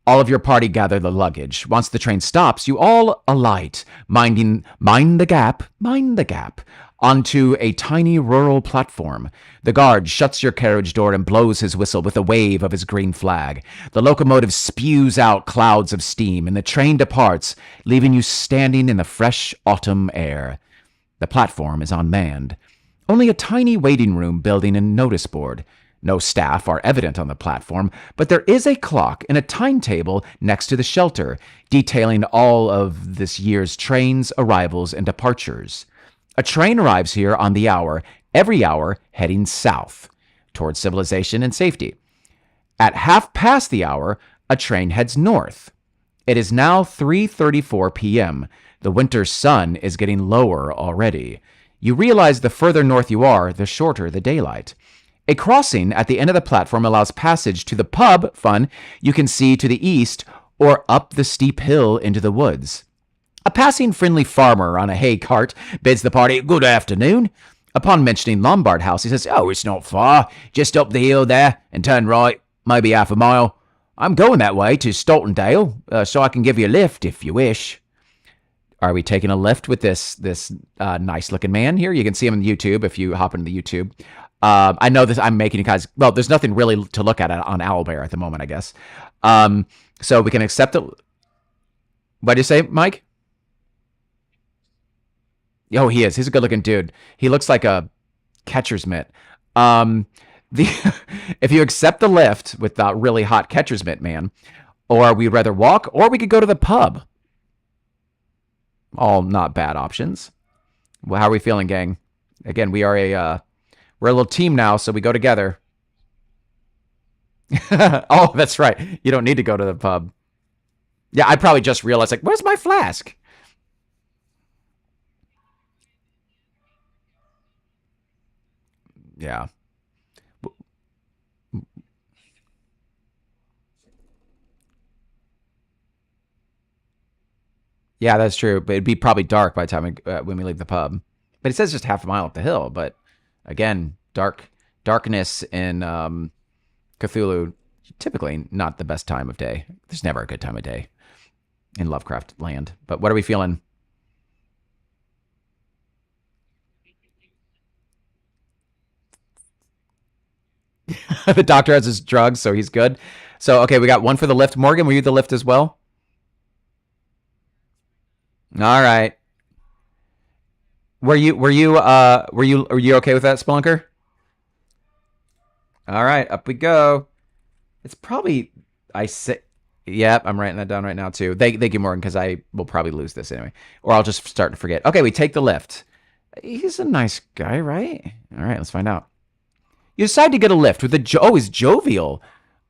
All of your party gather the luggage. Once the train stops, you all alight, mind the gap, onto a tiny rural platform. The guard shuts your carriage door and blows his whistle with a wave of his green flag. The locomotive spews out clouds of steam, and the train departs, leaving you standing in the fresh autumn air. The platform is unmanned. Only a tiny waiting room building a notice board. No staff are evident on the platform, but there is a clock and a timetable next to the shelter, detailing all of this year's trains, arrivals, and departures. A train arrives here on the hour, every hour heading south, towards civilization and safety. At half past the hour, a train heads north. It is now 3:34 p.m. The winter sun is getting lower already. You realize the further north you are, the shorter the daylight. A crossing at the end of the platform allows passage to the pub, fun, you can see to the east, or up the steep hill into the woods. A passing friendly farmer on a hay cart bids the party good afternoon. Upon mentioning Lombard House, he says, oh, it's not far, just up the hill there, and turn right, maybe half a mile. I'm going that way to Stoltendale, so I can give you a lift if you wish. Are we taking a lift with this nice-looking man here? You can see him on YouTube if you hop into the YouTube. I know this. I'm making you guys. Well, there's nothing really to look at on Owlbear at the moment, I guess. So we can accept it. What do you say, Mike? Oh, he is. He's a good looking dude. He looks like a catcher's mitt. Um, the if you accept the lift with the really hot catcher's mitt man, or we'd rather walk, or we could go to the pub. All not bad options. Well, how are we feeling, gang? Again, we're a little team now, so we go together. Oh, that's right. You don't need to go to the pub. Yeah, I probably just realized, like, where's my flask? Yeah. Yeah, that's true. But it'd be probably dark by the time when we leave the pub. But it says just half a mile up the hill. But again, darkness in Cthulhu, typically not the best time of day. There's never a good time of day in Lovecraft land. But what are we feeling? The doctor has his drugs, so he's good. So okay, we got one for the lift. Morgan, were you the lift as well? All right. Were you okay with that, Spelunker? All right, up we go. It's probably I say. Yep, I'm writing that down right now too. Thank you, Morgan, because I will probably lose this anyway, or I'll just start to forget. Okay, we take the lift. He's a nice guy, right? All right, let's find out. You decide to get a lift with he's jovial.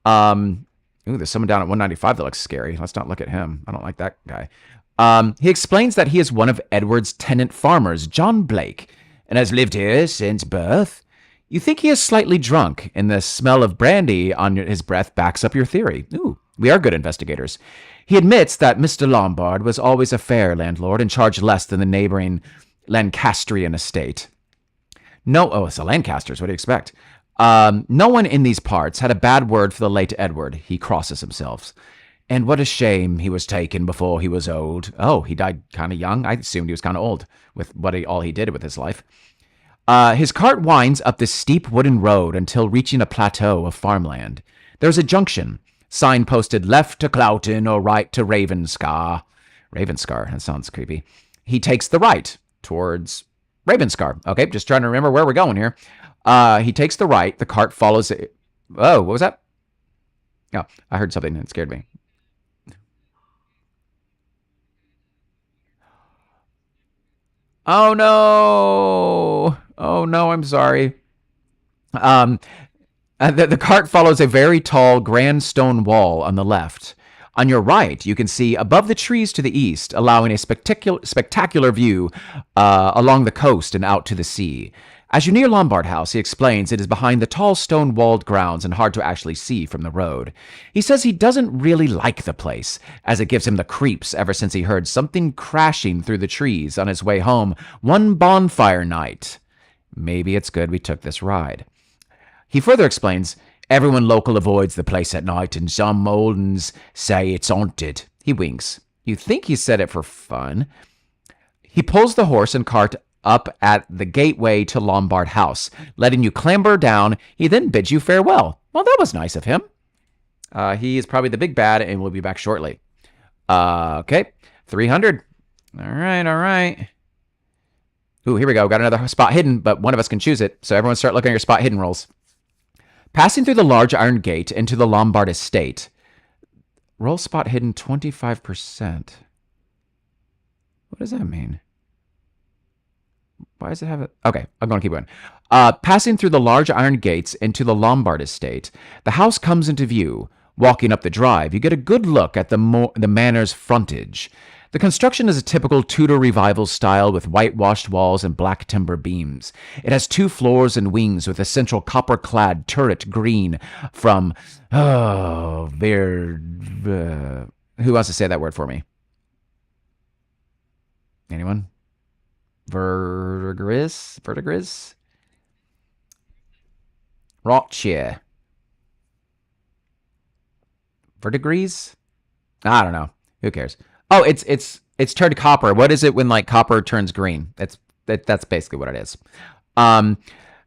Ooh, there's someone down at 195 that looks scary. Let's not look at him. I don't like that guy. He explains that he is one of Edward's tenant farmers, John Blake, and has lived here since birth. You think he is slightly drunk, and the smell of brandy on his breath backs up your theory. Ooh, we are good investigators. He admits that Mr. Lombard was always a fair landlord and charged less than the neighboring Lancastrian estate. No, oh, it's the Lancasters. What do you expect? No one in these parts had a bad word for the late Edward. He crosses himself. And what a shame he was taken before he was old. Oh, he died kind of young. I assumed he was kind of old with all he did with his life. His cart winds up this steep wooden road until reaching a plateau of farmland. There's a junction, sign posted left to Cloughton or right to Ravenscar. Ravenscar, that sounds creepy. He takes the right towards Ravenscar. Okay, just trying to remember where we're going here. He takes the right. The cart follows it. Oh, what was that? Oh, I heard something that scared me. Oh no! Oh no! I'm sorry. Um, the cart follows a very tall, grand stone wall on the left. On your right, you can see above the trees to the east, allowing a spectacular view along the coast and out to the sea. As you near Lombard House, he explains it is behind the tall stone walled grounds and hard to actually see from the road. He says he doesn't really like the place, as it gives him the creeps ever since he heard something crashing through the trees on his way home one bonfire night. Maybe it's good we took this ride. He further explains everyone local avoids the place at night, and some old uns say it's haunted. He winks. You think he said it for fun. He pulls the horse and cart up at the gateway to Lombard House, letting you clamber down. He then bids you farewell. Well, that was nice of him. He is probably the big bad, and we'll be back shortly. Okay, 300. All right, all right. Ooh, here we go. Got another spot hidden, but one of us can choose it. So everyone start looking at your spot hidden rolls. Passing through the large iron gate into the Lombard estate. Roll spot hidden 25%. What does that mean? Why does it have it? Okay, I'm going to keep going. Passing through the large iron gates into the Lombard estate, the house comes into view. Walking up the drive, you get a good look at the manor's frontage. The construction is a typical Tudor Revival style with whitewashed walls and black timber beams. It has 2 floors and wings with a central copper-clad turret green from... Oh, who wants to say that word for me? Anyone? Verdigris? Rothschild. Verdigris? I don't know. Who cares? Oh, it's turned copper. What is it when like copper turns green? That's basically what it is.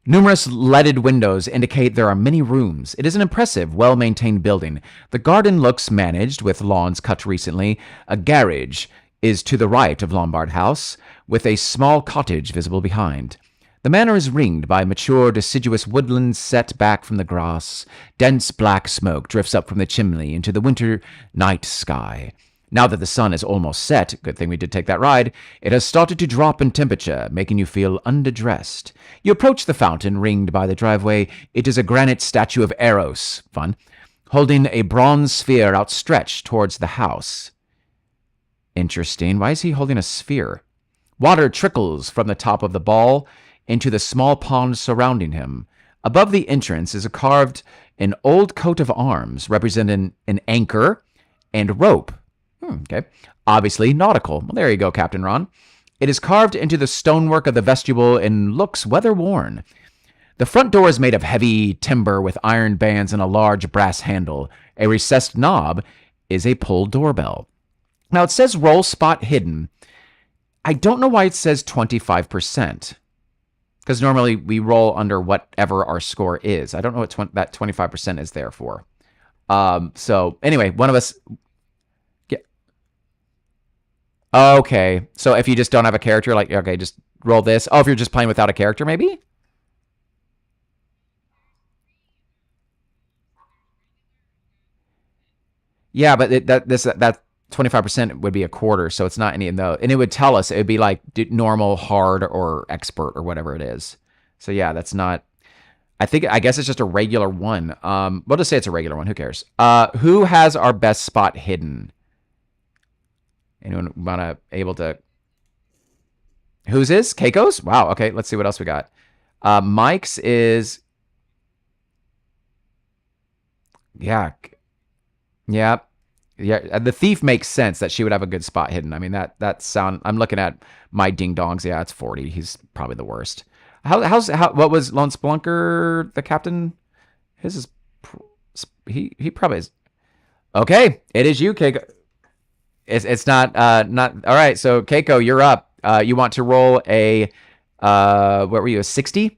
Numerous leaded windows indicate there are many rooms. It is an impressive, well-maintained building. The garden looks managed, with lawns cut recently. A garage is to the right of Lombard House, with a small cottage visible behind. The manor is ringed by mature, deciduous woodlands set back from the grass. Dense black smoke drifts up from the chimney into the winter night sky. Now that the sun is almost set, good thing we did take that ride, it has started to drop in temperature, making you feel underdressed. You approach the fountain ringed by the driveway. It is a granite statue of Eros, fun, holding a bronze sphere outstretched towards the house. Interesting. Why is he holding a sphere? Water trickles from the top of the ball into the small pond surrounding him. Above the entrance is carved an old coat of arms representing an anchor and rope. Okay. Obviously nautical. Well, there you go, Captain Ron. It is carved into the stonework of the vestibule and looks weather-worn. The front door is made of heavy timber with iron bands and a large brass handle. A recessed knob is a pull doorbell. Now, it says roll spot hidden. I don't know why it says 25%. Because normally we roll under whatever our score is. I don't know what that 25% is there for. So, anyway, one of us... Okay, so if you just don't have a character, like, okay, just roll this. Oh, if you're just playing without a character, maybe? Yeah, but that 25% would be a quarter, so it's not any of those. And it would tell us, it would be like normal, hard, or expert, or whatever it is. So yeah, that's not... I guess it's just a regular one. We'll just say it's a regular one. Who cares? Who has our best spot hidden? Anyone wanna able to? Whose is? Keiko's? Wow. Okay, let's see what else we got. Mike's is. Yeah. Yeah. Yeah. The thief makes sense that she would have a good spot hidden. I mean, that sound. I'm looking at my ding dongs. Yeah, it's 40. He's probably the worst. What was Lone Spelunker, the captain? His is. He probably is. Okay, it is you, Keiko. It's not all right. So Keiko, you're up. You want to roll a what were you, a 60?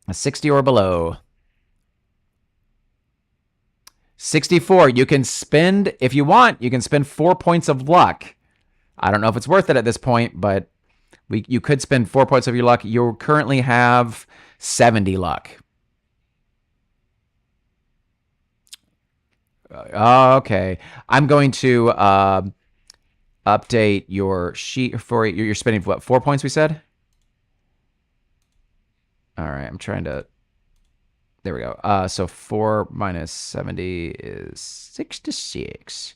A 60 or below. 64. You can spend, if you want, you can spend 4 points of luck. I don't know if it's worth it at this point, but you could spend 4 points of your luck. You currently have 70 luck. Okay. I'm going to update your sheet for you. You're spending what, 4 points we said? All right, I'm trying to... There we go. So 4 minus 70 is 66.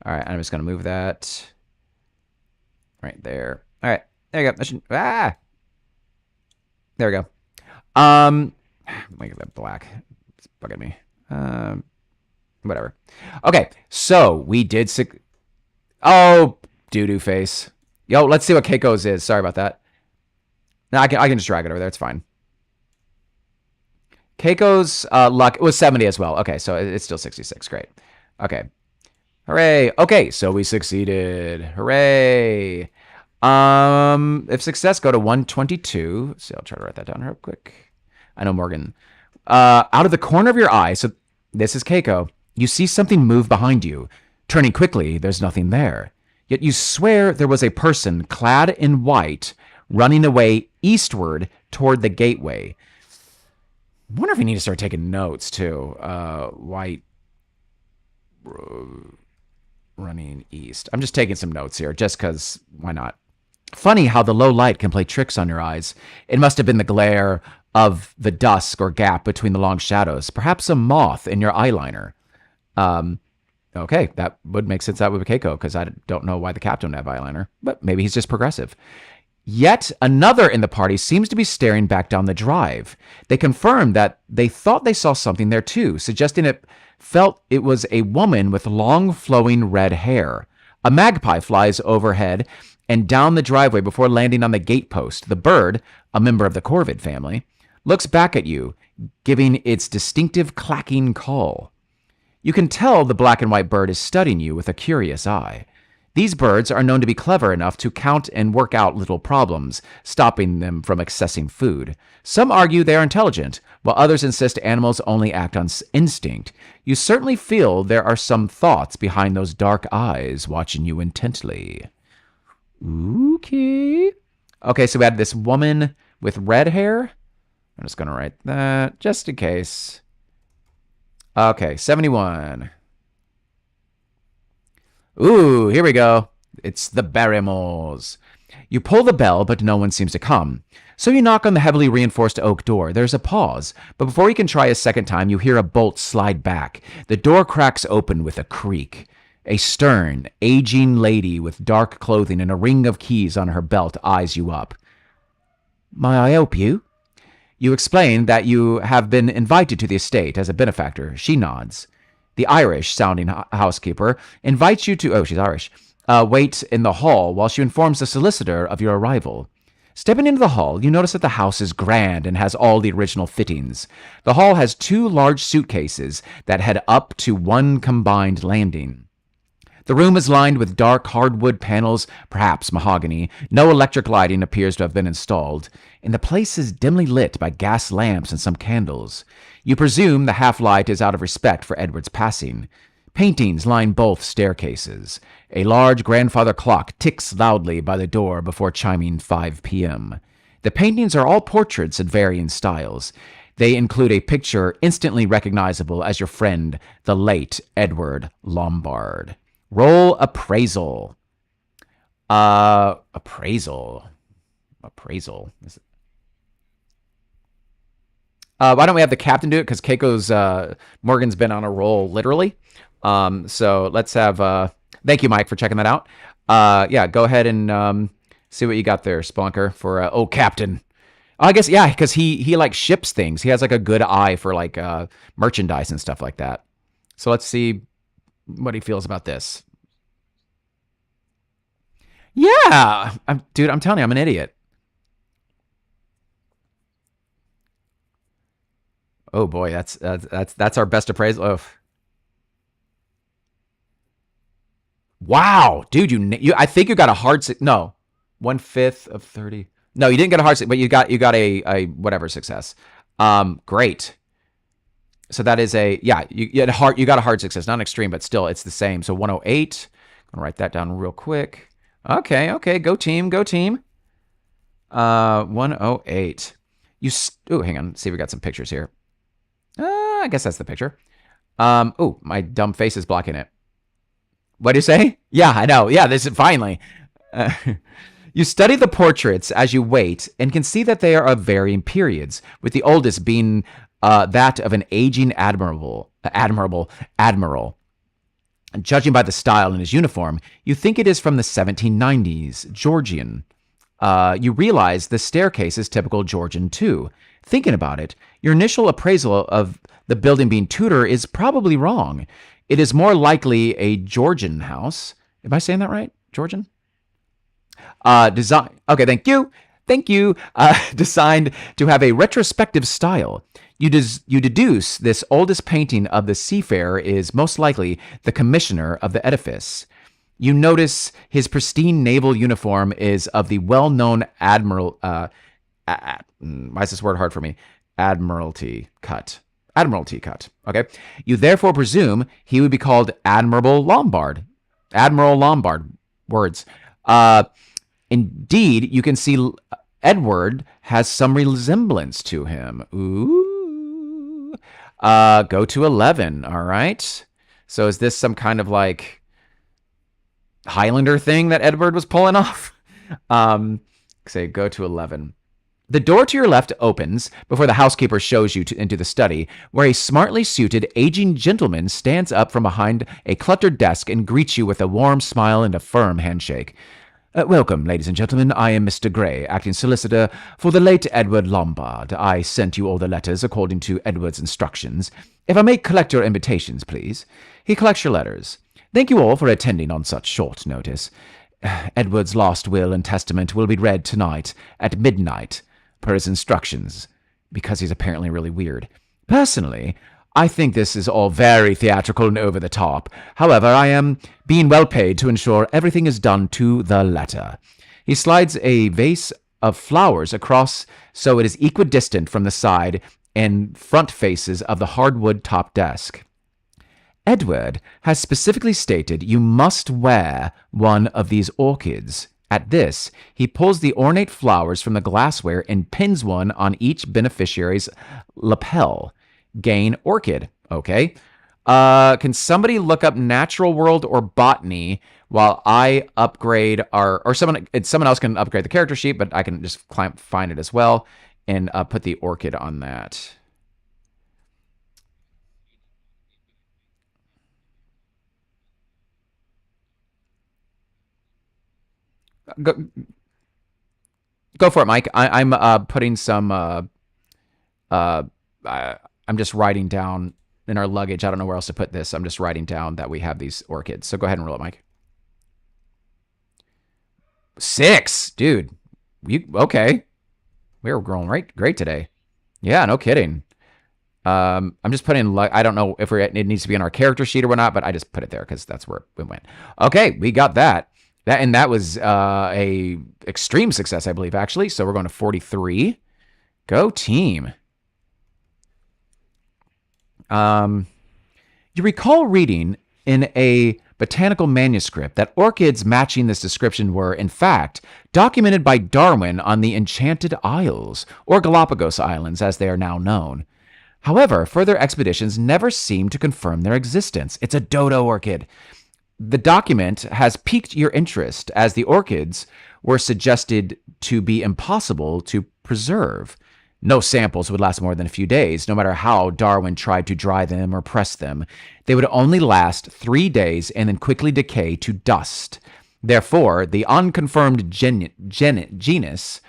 All right, I'm just going to move that right there. All right, there you go. There we go. Make that black. It's bugging me. Whatever. Okay, so we did oh, doo-doo face. Yo, let's see what Keiko's is. Sorry about that. No, I can just drag it over there. It's fine. Keiko's luck was 70 as well. Okay, so it's still 66. Great. Okay. Hooray. Okay, so we succeeded. Hooray. If success, go to 122. See, I'll try to write that down real quick. I know Morgan. Out of the corner of your eye, so this is Keiko, you see something move behind you. Turning quickly, there's nothing there. Yet you swear there was a person clad in white running away eastward toward the gateway. I wonder if we need to start taking notes, too. White running east. I'm just taking some notes here, just because, why not? Funny how the low light can play tricks on your eyes. It must have been the glare of the dusk or gap between the long shadows. Perhaps a moth in your eyeliner. Okay, that would make sense. That would be Keiko, because I don't know why the captain would have eyeliner, but maybe he's just progressive. Yet another in the party seems to be staring back down the drive. They confirmed that they thought they saw something there too, suggesting it was a woman with long flowing red hair. A magpie flies overhead and down the driveway before landing on the gatepost. The bird, a member of the corvid family, looks back at you, giving its distinctive clacking call. You can tell the black and white bird is studying you with a curious eye. These birds are known to be clever enough to count and work out little problems, stopping them from accessing food. Some argue they are intelligent, while others insist animals only act on instinct. You certainly feel there are some thoughts behind those dark eyes watching you intently. Okay. Okay, so we had this woman with red hair. I'm just going to write that just in case. Okay, 71. Ooh, here we go. It's the Barrymores. You pull the bell, but no one seems to come. So you knock on the heavily reinforced oak door. There's a pause, but before you can try a second time, you hear a bolt slide back. The door cracks open with a creak. A stern, aging lady with dark clothing and a ring of keys on her belt eyes you up. May I help you? You explain that you have been invited to the estate as a benefactor. She nods. The Irish-sounding housekeeper invites you to... Oh, she's Irish. Wait in the hall while she informs the solicitor of your arrival. Stepping into the hall, you notice that the house is grand and has all the original fittings. The hall has 2 large suitcases that head up to one combined landing. The room is lined with dark hardwood panels, perhaps mahogany. No electric lighting appears to have been installed, and the place is dimly lit by gas lamps and some candles. You presume the half-light is out of respect for Edward's passing. Paintings line both staircases. A large grandfather clock ticks loudly by the door before chiming 5 p.m. The paintings are all portraits in varying styles. They include a picture instantly recognizable as your friend, the late Edward Lombard. Roll appraisal. Appraisal. Why don't we have the captain do it? Because Keiko's Morgan's been on a roll, literally. So let's have. Thank you, Mike, for checking that out. Yeah, go ahead and see what you got there, Spelunker, for captain. I guess because he like ships things. He has like a good eye for like merchandise and stuff like that. So let's see what he feels about this. Yeah, dude, I'm telling you, I'm an idiot. Oh boy, that's our best appraisal. Oh. Wow, dude, you I think you got a hard 1/5 of 30. No, you didn't get a hard, but you got a whatever success. Great. So that is you got a hard success, not an extreme, but still it's the same. So 108. I'm gonna write that down real quick. Okay, go team. 108. Hang on, see if we got some pictures here. I guess that's the picture. My dumb face is blocking it. What do you say? Yeah, I know. Yeah, this is finally. You study the portraits as you wait and can see that they are of varying periods, with the oldest being that of an aging admiral. Judging by the style in his uniform, you think it is from the 1790s, Georgian. You realize the staircase is typical Georgian too. Thinking about it, your initial appraisal of the building being Tudor is probably wrong. It is more likely a Georgian house. Am I saying that right? Georgian? Design. Okay, thank you. Designed to have a retrospective style. You deduce this oldest painting of the seafarer is most likely the commissioner of the edifice. You notice his pristine naval uniform is of the well-known admiral. Why is this word hard for me? Admiralty cut. Okay. You therefore presume he would be called Admiral Lombard. Words. Indeed, you can see Edward has some resemblance to him. Ooh. Go to 11. All right. So is this some kind of like Highlander thing that Edward was pulling off? Say go to 11. The door to your left opens before the housekeeper shows you into the study, where a smartly suited, aging gentleman stands up from behind a cluttered desk and greets you with a warm smile and a firm handshake. Welcome, ladies and gentlemen. I am Mr. Gray, acting solicitor for the late Edward Lombard. I sent you all the letters according to Edward's instructions. If I may collect your invitations, please. He collects your letters. Thank you all for attending on such short notice. Edward's last will and testament will be read tonight at midnight, per his instructions, because he's apparently really weird. Personally, I think this is all very theatrical and over the top. However, I am being well paid to ensure everything is done to the letter. He slides a vase of flowers across so it is equidistant from the side and front faces of the hardwood top desk. Edward has specifically stated you must wear one of these orchids. At this, he pulls the ornate flowers from the glassware and pins one on each beneficiary's lapel. Gain orchid. Okay. Can somebody look up natural world or botany while I upgrade or someone else can upgrade the character sheet, but I can just find it as well and put the orchid on that. Go for it, Mike. I'm putting some. I'm just writing down in our luggage. I don't know where else to put this. I'm just writing down that we have these orchids. So go ahead and roll it, Mike. 6, dude. You okay? We were growing great today. Yeah, no kidding. I'm just putting. I don't know if it needs to be on our character sheet or whatnot, but I just put it there because that's where we went. Okay, we got that. That was a extreme success, I believe, actually. So we're going to 43. Go team. You recall reading in a botanical manuscript that orchids matching this description were, in fact, documented by Darwin on the Enchanted Isles, or Galapagos Islands as they are now known. However, further expeditions never seemed to confirm their existence. It's a dodo orchid. The document has piqued your interest as the orchids were suggested to be impossible to preserve. No samples would last more than a few days, no matter how Darwin tried to dry them or press them. They would only last 3 days and then quickly decay to dust. Therefore, the unconfirmed genus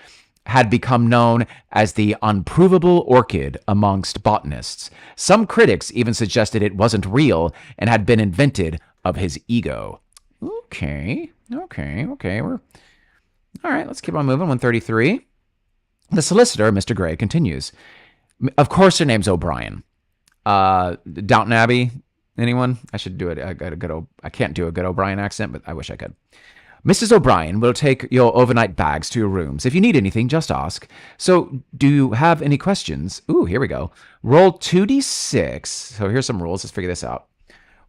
had become known as the unprovable orchid amongst botanists. Some critics even suggested it wasn't real and had been invented of his ego. Okay. We're all right. Let's keep on moving. 133. The solicitor, Mr. Gray, continues. Of course, her name's O'Brien. Downton Abbey. Anyone? I should do it. I can't do a good O'Brien accent, but I wish I could. Mrs. O'Brien will take your overnight bags to your rooms. If you need anything, just ask. So, do you have any questions? Ooh, here we go. Roll 2d6. So here's some rules. Let's figure this out.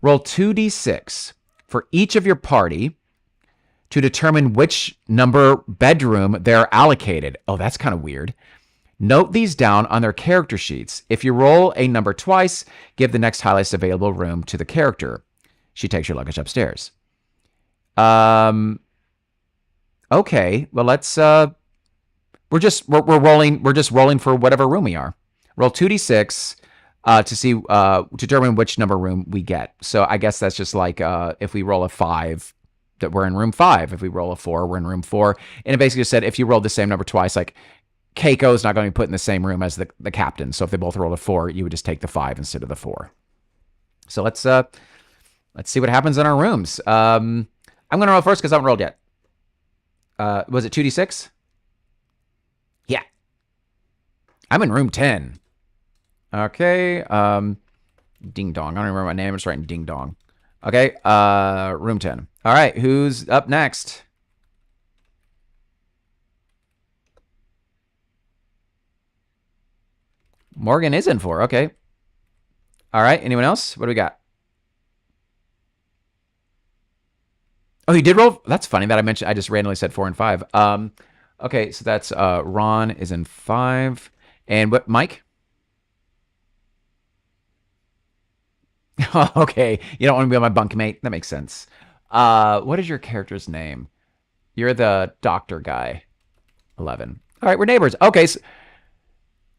Roll 2d6 for each of your party to determine which number bedroom they're allocated. Oh, that's kind of weird. Note these down on their character sheets. If you roll a number twice, give the next highest available room to the character. She takes your luggage upstairs. Okay. Well, let's we're rolling for whatever room we are. Roll 2d6 to see to determine which number room we get. So I guess that's just like if we roll a 5, that we're in room 5. If we roll a 4, we're in room 4. And it basically just said if you rolled the same number twice, like Keiko's not going to be put in the same room as the captain. So if they both rolled a 4, you would just take the 5 instead of the 4. So let's see what happens in our rooms. I'm going to roll first because I haven't rolled yet. Was it 2d6? Yeah. I'm in room 10. Okay. Ding dong. I don't remember my name. I'm just writing ding dong. Okay. Room 10. All right. Who's up next? Morgan is in 4. Okay. All right. Anyone else? What do we got? Oh, you did roll? That's funny that I just randomly said 4 and 5. Okay. So that's, Ron is in 5. And what, Mike? Okay. You don't want to be on my bunkmate. That makes sense. What is your character's name? You're the doctor guy. 11. All right. We're neighbors. Okay.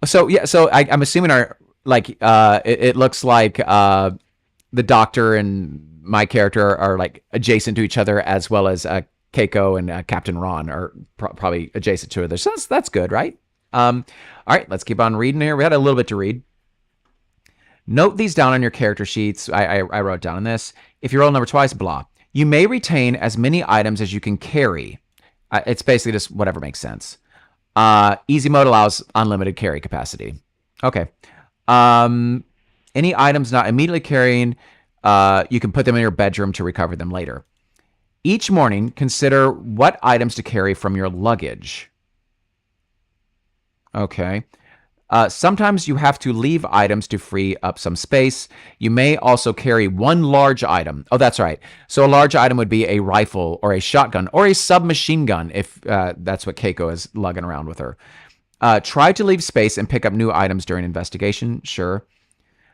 So yeah. So I'm assuming it looks like, the doctor and my character are like adjacent to each other, as well as Keiko and Captain Ron are probably adjacent to each other. So that's good, right? All right, let's keep on reading here. We had a little bit to read. Note these down on your character sheets. I wrote down on this. If you roll number twice, blah. You may retain as many items as you can carry. It's basically just whatever makes sense. Easy mode allows unlimited carry capacity. Okay. Any items not immediately carrying, you can put them in your bedroom to recover them later. Each morning, consider what items to carry from your luggage. Okay. Sometimes you have to leave items to free up some space. You may also carry one large item. Oh, that's right. So a large item would be a rifle or a shotgun or a submachine gun if that's what Keiko is lugging around with her. Try to leave space and pick up new items during investigation. Sure.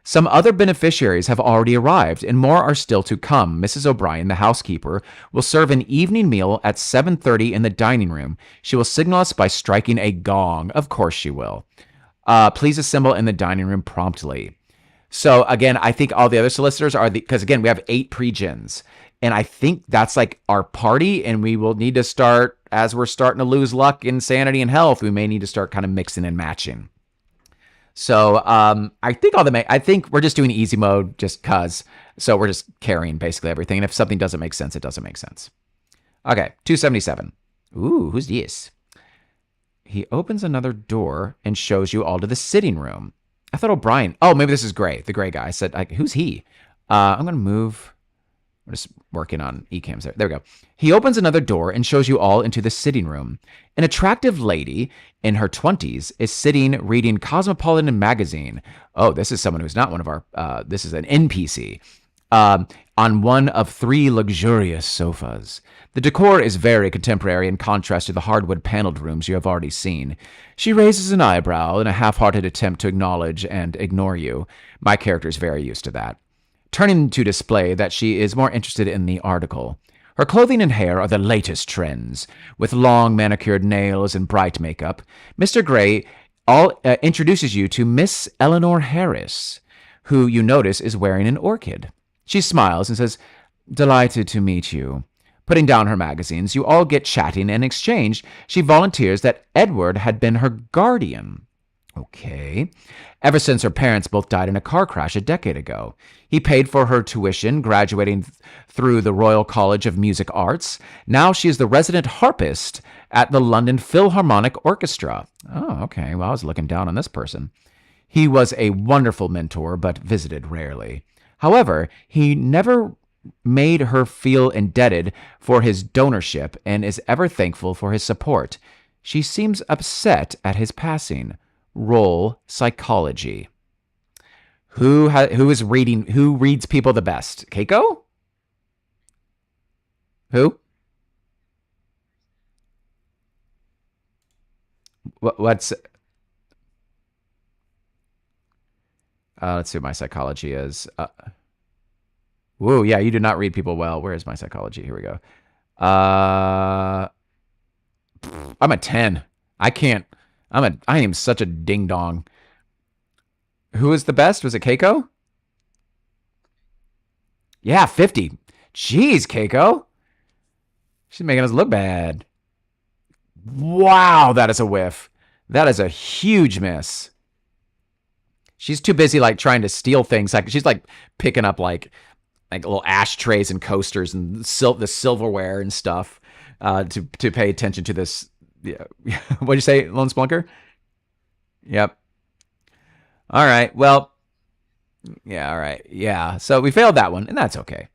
Some other beneficiaries have already arrived, and more are still to come. Mrs. O'Brien, the housekeeper, will serve an evening meal at 7:30 in the dining room. She will signal us by striking a gong. Of course she will. Please assemble in the dining room promptly. So again, I think all the other solicitors are because again, we have 8 pre-gens. And I think that's like our party, and we will need to start, as we're starting to lose luck in sanity and health, we may need to start kind of mixing and matching. So I think we're just doing easy mode just cause. So we're just carrying basically everything. And if something doesn't make sense, it doesn't make sense. Okay, 277. Ooh, who's this? He opens another door and shows you all to the sitting room. I thought O'Brien. Oh, maybe this is Gray, the Gray guy. I said, like, who's he? I'm going to move. We're just working on eCams there. There we go. He opens another door and shows you all into the sitting room. An attractive lady in her 20s is sitting reading Cosmopolitan magazine. Oh, this is someone who's not one of our, this is an NPC. On one of 3 luxurious sofas. The decor is very contemporary in contrast to the hardwood paneled rooms you have already seen. She raises an eyebrow in a half-hearted attempt to acknowledge and ignore you. My character is very used to that. Turning to display that she is more interested in the article. Her clothing and hair are the latest trends, with long manicured nails and bright makeup. Mr. Gray introduces you to Miss Eleanor Harris, who you notice is wearing an orchid. She smiles and says, "Delighted to meet you." Putting down her magazines, you all get chatting, and in exchange, she volunteers that Edward had been her guardian. Okay. Ever since her parents both died in a car crash a decade ago. He paid for her tuition, graduating through the Royal College of Music Arts. Now she is the resident harpist at the London Philharmonic Orchestra. Oh, okay. Well, I was looking down on this person. He was a wonderful mentor, but visited rarely. However, he never made her feel indebted for his donorship and is ever thankful for his support. She seems upset at his passing. Roll psychology. Who reads people the best? Keiko? Who? What's let's see what my psychology is. Whoa, yeah, you do not read people well. Where is my psychology? Here we go. I'm a 10. I am such a ding dong. Who is the best? Was it Keiko? Yeah, 50. Jeez, Keiko. She's making us look bad. Wow, that is a whiff. That is a huge miss. She's too busy like trying to steal things. Like she's like picking up like little ashtrays and coasters and the silverware and stuff to pay attention to this. Yeah. What'd you say, Lone Splunker? Yep. All right. Well, yeah. All right. Yeah. So we failed that one, and that's okay.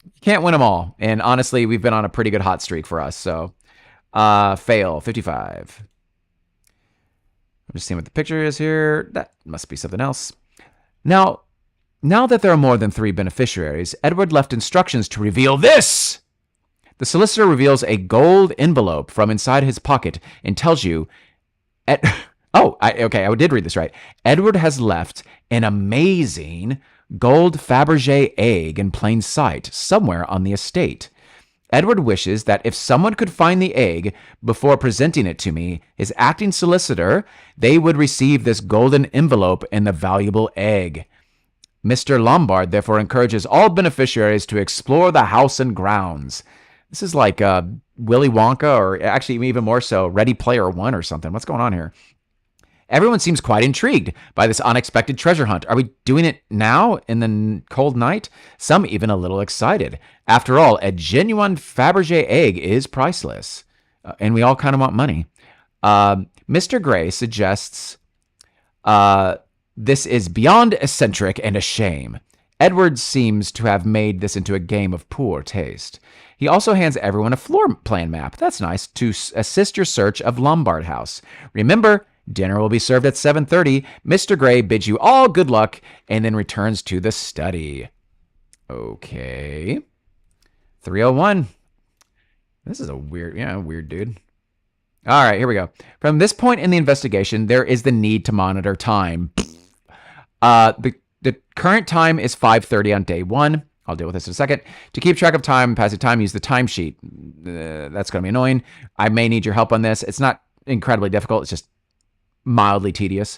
You can't win them all. And honestly, we've been on a pretty good hot streak for us. So fail 55. I'm just seeing what the picture is here. That must be something else. Now that there are more than 3 beneficiaries, Edward left instructions to reveal this. The solicitor reveals a gold envelope from inside his pocket and tells you, I did read this right. Edward has left an amazing gold Fabergé egg in plain sight somewhere on the estate. Edward wishes that if someone could find the egg before presenting it to me, his acting solicitor, they would receive this golden envelope and the valuable egg. Mr. Lombard therefore encourages all beneficiaries to explore the house and grounds. This is like Willy Wonka, or actually even more so, Ready Player One or something. What's going on here? Everyone seems quite intrigued by this unexpected treasure hunt. Are we doing it now in the cold night? Some even a little excited. After all, a genuine Fabergé egg is priceless. And we all kind of want money. Mr. Gray suggests This is beyond eccentric and a shame. Edwards seems to have made this into a game of poor taste. He also hands everyone a floor plan map. That's nice. To assist your search of Lombard House. Remember, dinner will be served at 7:30. Mr. Gray bids you all good luck and then returns to the study. Okay. 301. This is a weird dude. All right, here we go. From this point in the investigation, there is the need to monitor time. The current time is 5:30 on day 1. I'll deal with this in a second. To keep track of time, passive time, use the timesheet. That's going to be annoying. I may need your help on this. It's not incredibly difficult. It's just mildly tedious.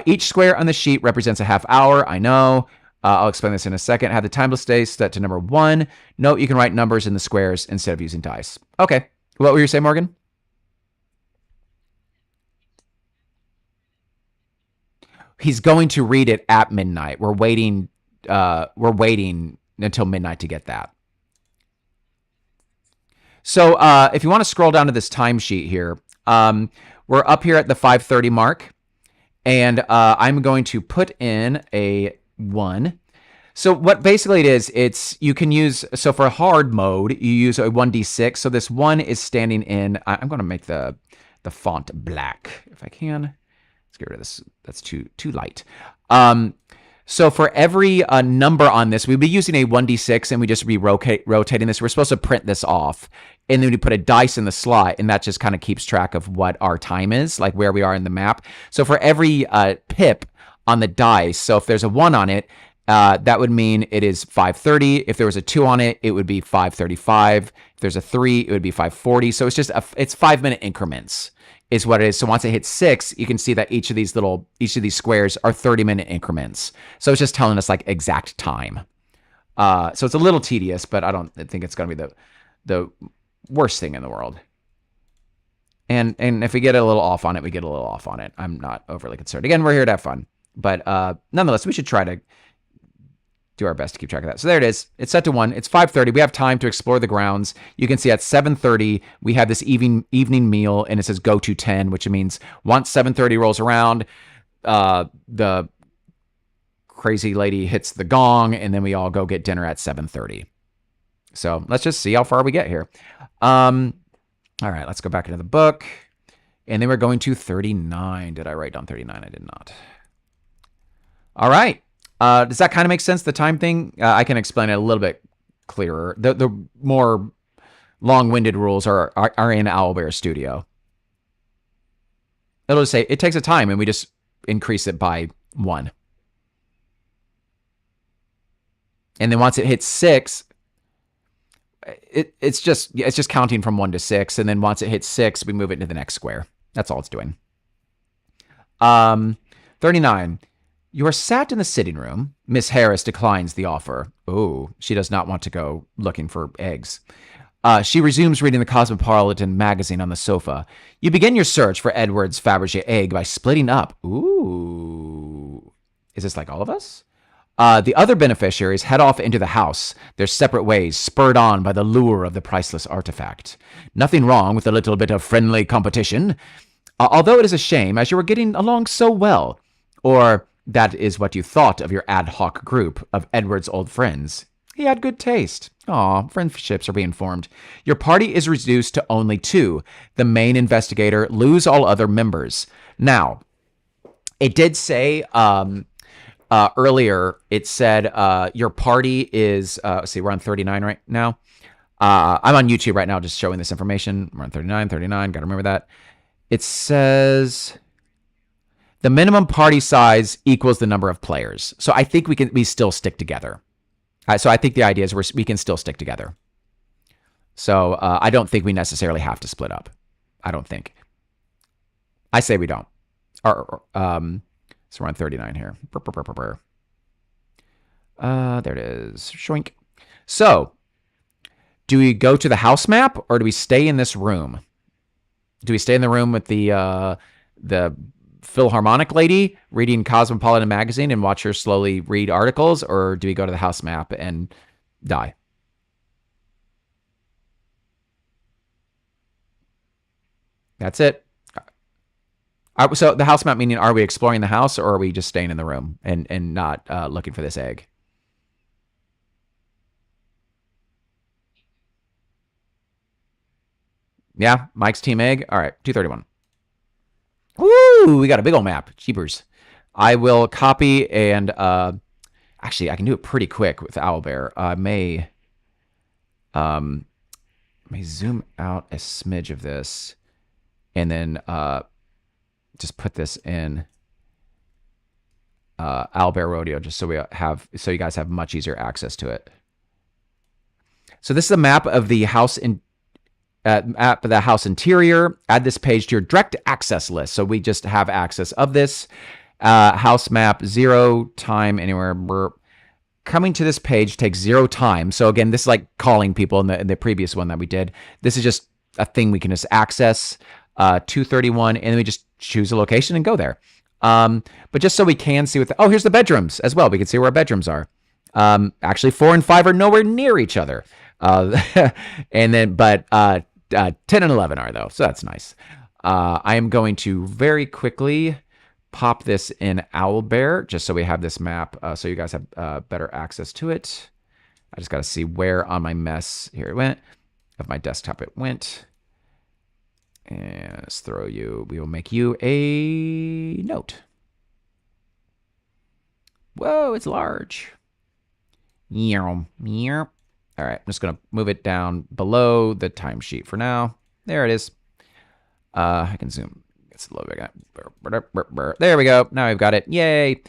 Each square on the sheet represents a half hour. I know. I'll explain this in a second. Have the timeless day set to number 1. Note you can write numbers in the squares instead of using dice. Okay. What were you saying, Morgan? He's going to read it at midnight. We're waiting until midnight to get that. So if you want to scroll down to this timesheet here, we're up here at the 5:30 mark, and I'm going to put in a 1. So what basically it is, it's you can use, so for hard mode, you use a 1d6. So this 1 is standing in, I'm going to make the font black if I can. Let's get rid of this. That's too light. So for every number on this, we'd be using a 1d6 and we just be rotating this. We're supposed to print this off. And then we put a dice in the slot, and that just kind of keeps track of what our time is, like where we are in the map. So for every pip on the dice, so if there's a 1 on it, that would mean it is 5:30. If there was a 2 on it, it would be 5:35. If there's a 3, it would be 5:40. So it's just it's 5-minute increments is what it is. So once it hits 6, you can see that each of these squares are 30-minute increments. So it's just telling us like exact time. So it's a little tedious, but I don't think it's going to be the worst thing in the world. And if we get a little off on it, we get a little off on it. I'm not overly concerned. Again, we're here to have fun. But nonetheless, we should try to do our best to keep track of that. So there it is. It's set to 1. It's 5:30. We have time to explore the grounds. You can see at 7:30, we have this evening meal, and it says go to 10, which means once 7:30 rolls around, the crazy lady hits the gong, and then we all go get dinner at 7:30. So let's just see how far we get here. All right, let's go back into the book. And then we're going to 39. Did I write down 39? I did not. All right. Does that kind of make sense, the time thing? I can explain it a little bit clearer. The more long-winded rules are in Owlbear Studio. It'll just say, it takes a time, and we just increase it by 1. And then once it hits 6, it's just counting from 1 to 6, and then once it hits 6, we move it to the next square. That's all it's doing. 39. You are sat in the sitting room. Miss Harris declines the offer. Oh, she does not want to go looking for eggs. She resumes reading the Cosmopolitan magazine on the sofa. You begin your search for Edward's Fabergé egg by splitting up. Ooh. Is this like all of us? The other beneficiaries head off into the house, their separate ways, spurred on by the lure of the priceless artifact. Nothing wrong with a little bit of friendly competition, although it is a shame, as you were getting along so well. Or that is what you thought of your ad hoc group of Edward's old friends. He had good taste. Aw, friendships are being formed. Your party is reduced to only 2. The main investigator, lose all other members. Now, it did say earlier, it said your party is, let's see, we're on 39 right now. I'm on YouTube right now just showing this information. We're on 39, got to remember that. It says the minimum party size equals the number of players. So I think we still stick together. So I think the idea is we can still stick together. So I don't think we necessarily have to split up. I don't think. I say we don't. So we're on 39 here. There it is. Shoink. So do we go to the house map or do we stay in this room? Do we stay in the room with the Philharmonic lady reading Cosmopolitan magazine and watch her slowly read articles, or do we go to the house map and die? That's it. So the house map meaning, are we exploring the house or are we just staying in the room and not looking for this egg? Yeah, Mike's team egg. All right, 231. Woo! We got a big old map. Jeepers. I will copy and actually I can do it pretty quick with Owlbear. I may zoom out a smidge of this and then just put this in Owlbear Rodeo just so you guys have much easier access to it. So this is a map of the house house interior. Add this page to your direct access list. So we just have access of this house map, 0 time anywhere. Coming to this page takes 0 time. So again, this is like calling people in the previous one that we did. This is just a thing we can just access. 231, and then we just choose a location and go there. But just so we can see here's the bedrooms as well. We can see where our bedrooms are. Actually, 4 and 5 are nowhere near each other. And then, but 10 and 11 are though, so that's nice. I am going to very quickly pop this in Owlbear just so we have this map, so you guys have better access to it. I just got to see where on my mess here it went. Of my desktop it went. And let's throw you. We will make you a note. Whoa, it's large. All right, I'm just going to move it down below the timesheet for now. There it is. I can zoom. It's a little bit. There we go. Now we've got it. Yay.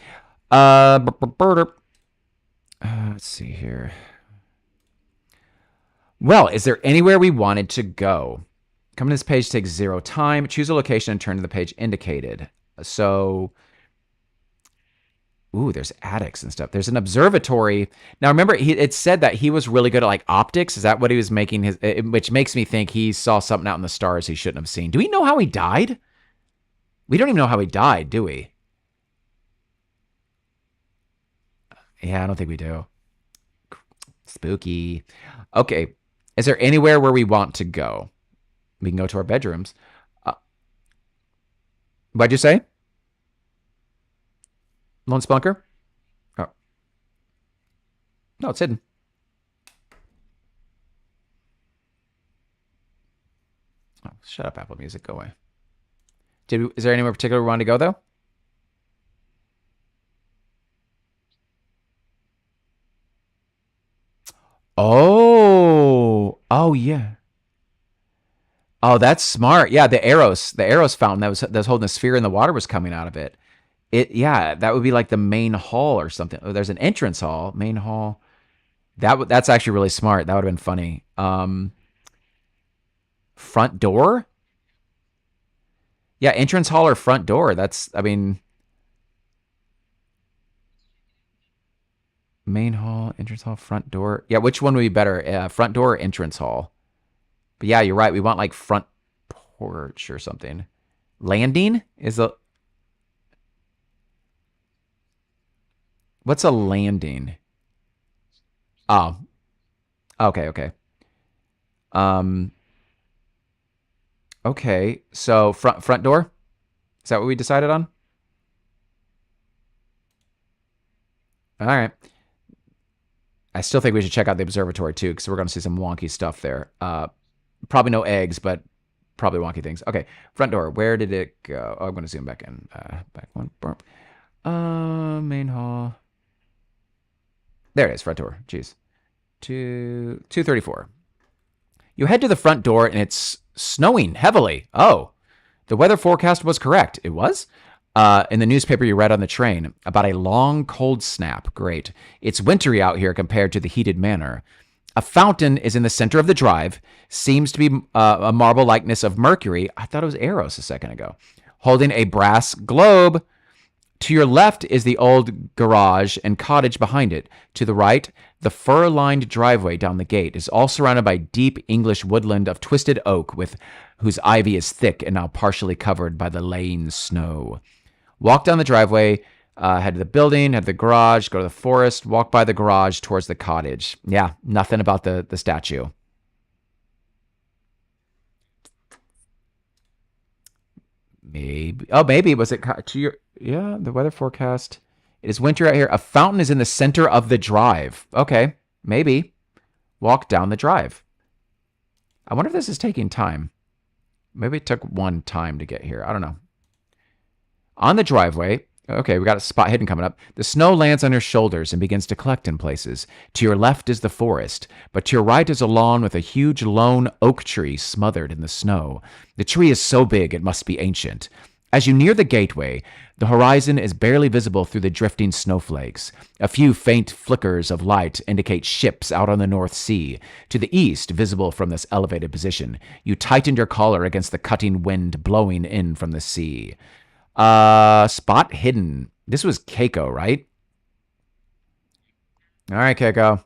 Let's see here. Well, is there anywhere we wanted to go? Coming to this page takes 0 time. Choose a location and turn to the page indicated. So, ooh, there's attics and stuff. There's an observatory. Now, remember, it said that he was really good at like optics. Is that what he was making which makes me think he saw something out in the stars he shouldn't have seen. Do we know how he died? We don't even know how he died, do we? Yeah, I don't think we do. Spooky. Okay. Is there anywhere where we want to go? We can go to our bedrooms. What'd you say? Lone Spunker? Oh. No, it's hidden. Oh, shut up, Apple Music. Go away. Is there anywhere particular we wanted to go, though? Oh, yeah. Oh, that's smart. Yeah, the Eros fountain that was holding a sphere in the water was coming out of it. Yeah, that would be like the main hall or something. Oh, there's an entrance hall, main hall. That's actually really smart. That would have been funny. Front door? Yeah, entrance hall or front door. Main hall, entrance hall, front door. Yeah, which one would be better? Front door or entrance hall? But yeah, you're right. We want like front porch or something. Landing is a... What's a landing? Oh. Okay. Okay. So front door? Is that what we decided on? All right. I still think we should check out the observatory too, because we're going to see some wonky stuff there. Probably no eggs, but probably wonky things. Okay, front door. Where did it go? Oh, I'm going to zoom back in. Back one. Main hall. There it is, front door. Jeez. 234. You head to the front door, and it's snowing heavily. Oh, the weather forecast was correct. It was? In the newspaper you read on the train about a long, cold snap. Great. It's wintry out here compared to the heated manor. A fountain is in the center of the drive. Seems to be a marble likeness of Mercury. I thought it was Eros a second ago. Holding a brass globe. To your left is the old garage and cottage behind it. To the right, the fur-lined driveway down the gate is all surrounded by deep English woodland of twisted oak whose ivy is thick and now partially covered by the laying snow. Walk down the driveway, head to the building, head to the garage, go to the forest, walk by the garage towards the cottage. Yeah, nothing about the statue. Maybe. Oh, maybe was it to your? Yeah, the weather forecast. It is winter out here. A fountain is in the center of the drive. Okay, maybe walk down the drive. I wonder if this is taking time. Maybe it took one time to get here. I don't know. On the driveway, okay, we got a spot hidden coming up. The snow lands on your shoulders and begins to collect in places. To your left is the forest, but to your right is a lawn with a huge lone oak tree smothered in the snow. The tree is so big it must be ancient. As you near the gateway, the horizon is barely visible through the drifting snowflakes. A few faint flickers of light indicate ships out on the North Sea. To the east, visible from this elevated position, you tightened your collar against the cutting wind blowing in from the sea. Spot hidden. This was Keiko, right? All right, Keiko.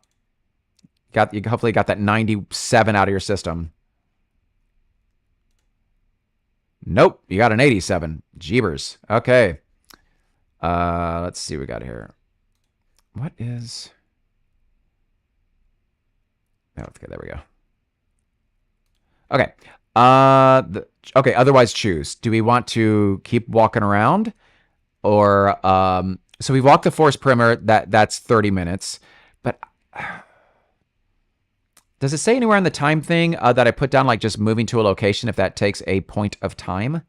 You hopefully got that 97 out of your system. Nope, you got an 87. Jeebers. Okay. Let's see what we got here. What is? Oh, okay, there we go. Okay. Okay. Otherwise, choose. Do we want to keep walking around, or So we walked the forest perimeter. That's 30 minutes. But does it say anywhere in the time thing that I put down, like just moving to a location, if that takes a point of time?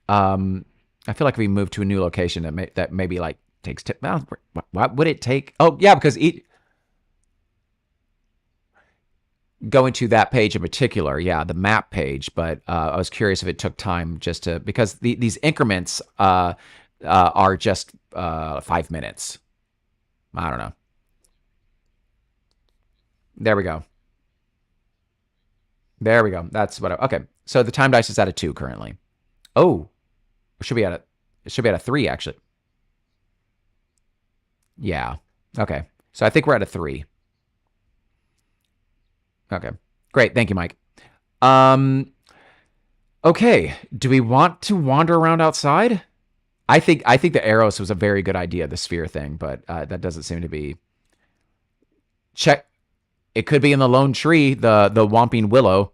I feel like if we move to a new location, that maybe like takes. Well, what would it take? Oh yeah, because going to that page in particular, yeah, the map page. But I was curious if it took time just to because these increments are just 5 minutes. I don't know. There we go. There we go. That's what. Okay. So the time dice is at a 2 currently. Oh, it should be at a. It should be at a 3 actually. Yeah. Okay. So I think we're at a 3. Okay. Great. Thank you, Mike. Um. Okay. Do we want to wander around outside? I think the arrows was a very good idea, the sphere thing, but that doesn't seem to be. Check. It could be in the lone tree, the Whomping Willow.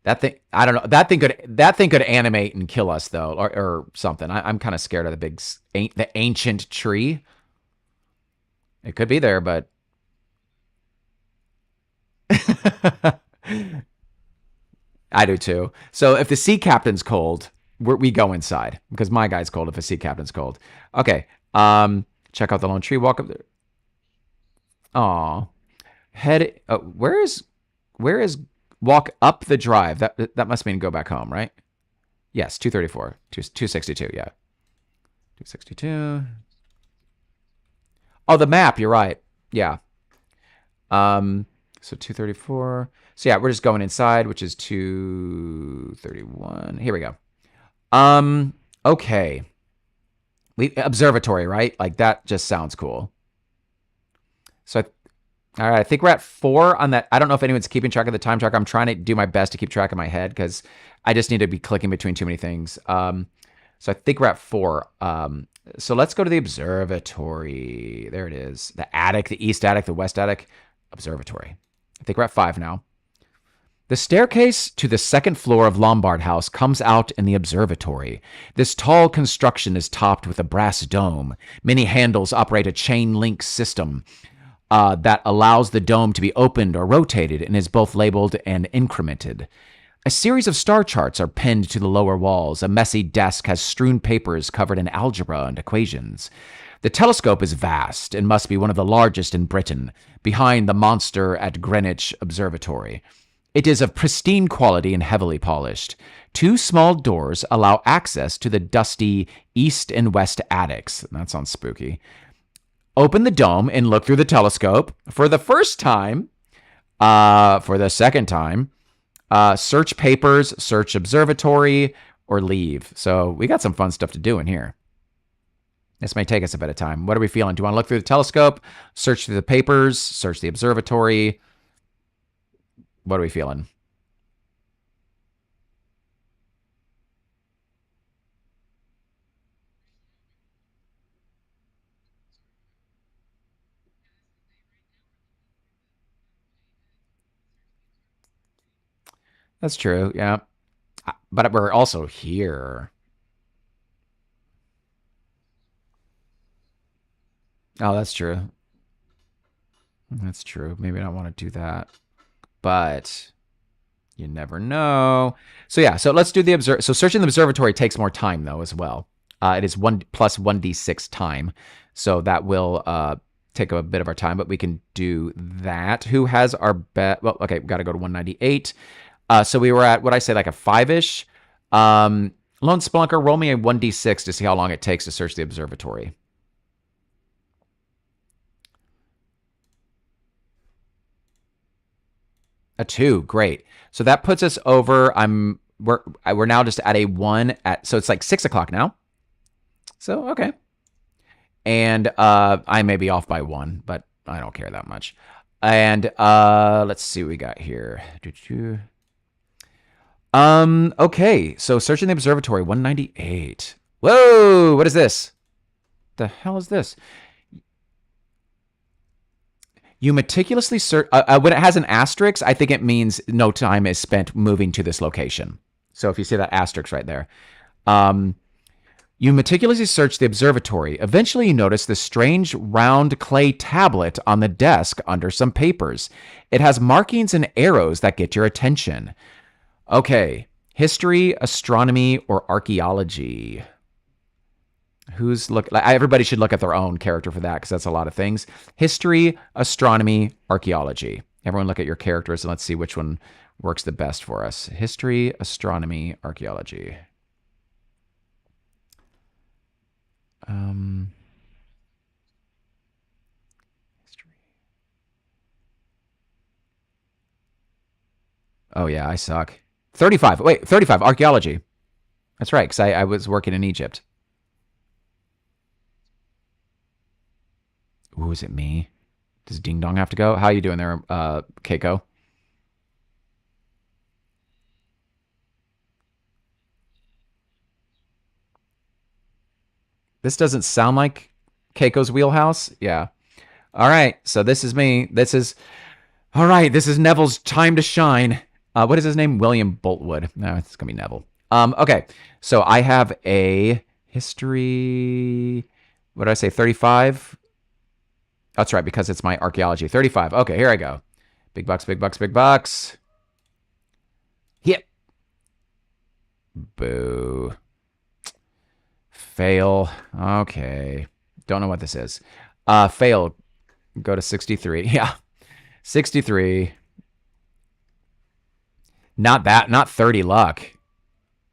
That thing, I don't know. That thing could animate and kill us though, or something. I'm kind of scared of the ancient tree. It could be there, but I do too. So if the sea captain's cold, we go inside because my guy's cold. If the sea captain's cold, okay. Check out the lone tree. Walk up there. Aw, head. Where is walk up the drive? That must mean go back home, right? Yes, 234, 262. Yeah, 262. Oh, the map. You're right. Yeah. Um. So 234. So yeah, we're just going inside, which is 231. Here we go. Um. Okay. We observatory, right? Like that just sounds cool. So all right, I think we're at 4 on that. I don't know if anyone's keeping track of the time tracker. I'm trying to do my best to keep track in my head because I just need to be clicking between too many things. So I think we're at 4. So let's go to the observatory. There it is. The attic, the east attic, the west attic, observatory. I think we're at 5 now. The staircase to the second floor of Lombard House comes out in the observatory. This tall construction is topped with a brass dome. Many handles operate a chain link system that allows the dome to be opened or rotated and is both labeled and incremented. A series of star charts are pinned to the lower walls. A messy desk has strewn papers covered in algebra and equations. The telescope is vast and must be one of the largest in Britain, behind the monster at Greenwich Observatory. It is of pristine quality and heavily polished. 2 small doors allow access to the dusty east and west attics. That sounds spooky. Open the dome and look through the telescope. For the first time, for the second time, search papers, search observatory, or leave. So we got some fun stuff to do in here. This may take us a bit of time. What are we feeling? Do you want to look through the telescope, search through the papers, search the observatory? What are we feeling? That's true. Yeah. But we're also here. Oh, that's true. That's true. Maybe I don't want to do that. But you never know. So yeah, so let's do the observe. So searching the observatory takes more time though as well. It is 1+1d6 time, so that will take a bit of our time, but we can do that. Who has our bet? Well, okay, we got to go to 198. So we were at what I say like a 5-ish. Lone Spelunker, roll me a 1d6 to see how long it takes to search the observatory. A 2, great. So that puts us over. We're now just at a 1 at, so it's like 6 o'clock now. So okay. And I may be off by 1, but I don't care that much. And let's see what we got here. Okay, so searching the observatory, 198. Whoa, what is this? The hell is this? You meticulously search. When it has an asterisk, I think it means no time is spent moving to this location. So if you see that asterisk right there. You meticulously search the observatory. Eventually, you notice this strange round clay tablet on the desk under some papers. It has markings and arrows that get your attention. Okay, history, astronomy, or archaeology? Everybody should look at their own character for that because that's a lot of things. History, astronomy, archaeology. Everyone look at your characters and let's see which one works the best for us. History, astronomy, archaeology. History. Oh yeah, I suck. 35. Wait, 35. Archaeology. That's right, because I was working in Egypt. Ooh, is it me? Does Ding Dong have to go? How you doing there, Keiko? This doesn't sound like Keiko's wheelhouse. Yeah. All right. So this is me. All right. This is Neville's time to shine. What is his name? William Boltwood. No, it's going to be Neville. Okay. So I have a history. What did I say? 35? That's right, because it's my archaeology. 35. Okay, here I go. Big bucks, big bucks, big bucks. Yep. Boo. Fail. Okay. Don't know what this is. Fail. Go to 63. Yeah. 63. Not 30 luck.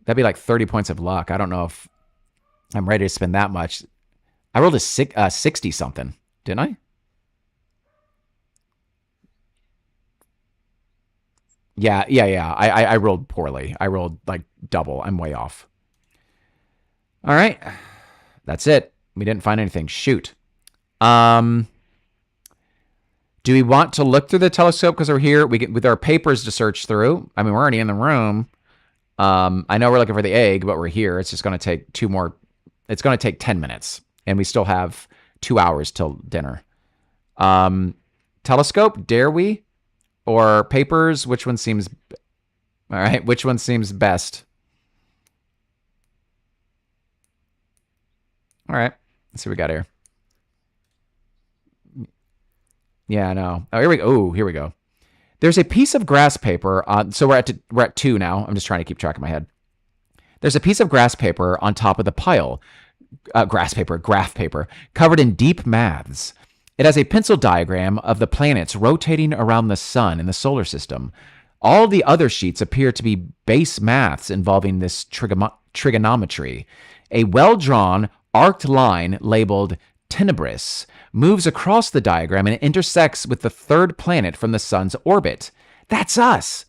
That'd be like 30 points of luck. I don't know if I'm ready to spend that much. I rolled a 60 something, didn't I? Yeah. I rolled poorly. I rolled like double. I'm way off. All right. That's it. We didn't find anything. Shoot. Do we want to look through the telescope because we're here? We get with our papers to search through. I mean, we're already in the room. I know we're looking for the egg, but we're here. It's just going to take it's going to take 10 minutes, and we still have 2 hours till dinner. Telescope, dare we? Or papers? Which one seems... All right, which one seems best? All right, let's see what we got here. Yeah, I know. Oh, here we go. Oh, here we go. There's a piece of grass paper on... So we're at 2 now. I'm just trying to keep track of my head. There's a piece of grass paper on top of the pile. Graph paper, covered in deep maths. It has a pencil diagram of the planets rotating around the sun in the solar system. All the other sheets appear to be base maths involving this trigonometry. A well-drawn, arced line labeled Tenebris moves across the diagram and intersects with the third planet from the sun's orbit. That's us.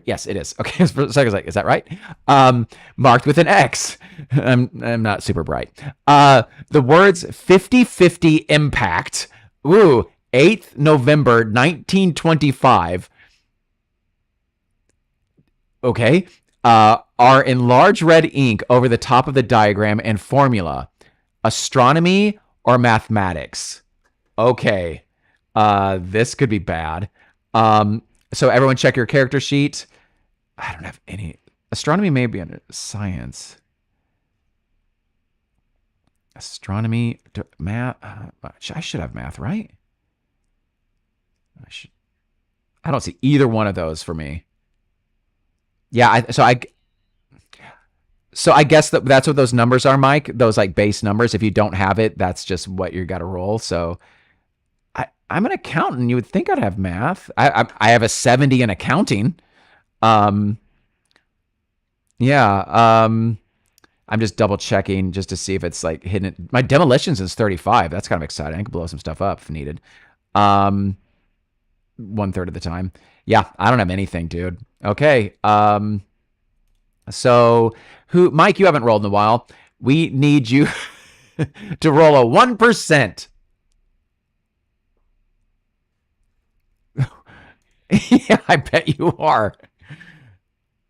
Yes, it is. Okay, for a second, I was like, is that right? Marked with an X. I'm not super bright. The words 50-50 impact. Ooh, 8th November 1925. Okay. Are in large red ink over the top of the diagram and formula. Astronomy or mathematics? Okay. This could be bad. So everyone check your character sheet. I don't have any. Astronomy may be under science. Astronomy, math. I should have math, right? I should. I don't see either one of those for me. Yeah, so I guess that's what those numbers are, Mike. Those like base numbers. If you don't have it, that's just what you got to roll. So I'm an accountant. You would think I'd have math. I have a 70 in accounting. Um, yeah. I'm just double checking just to see if it's like hidden. My demolitions is 35. That's kind of exciting. I can blow some stuff up if needed. Um, 1/3 of the time. Yeah, I don't have anything, dude. Okay. So Mike, you haven't rolled in a while. We need you to roll a 1%. Yeah, I bet you are.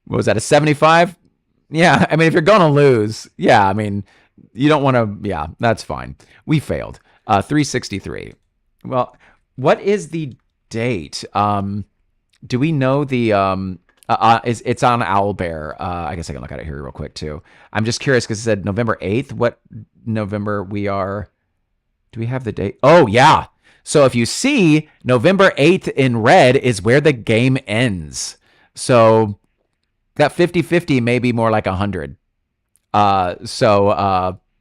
What was that, a 75? Yeah, I mean, if you're going to lose, yeah, I mean, you don't want to, yeah, that's fine. We failed. 363. Well, what is the date? Do we know the, it's on Owlbear. I guess I can look at it here real quick too. I'm just curious because it said November 8th. What November we are? Do we have the date? Oh, yeah. So if you see November 8th in red is where the game ends. So that 50-50 may be more like 100. Yeah,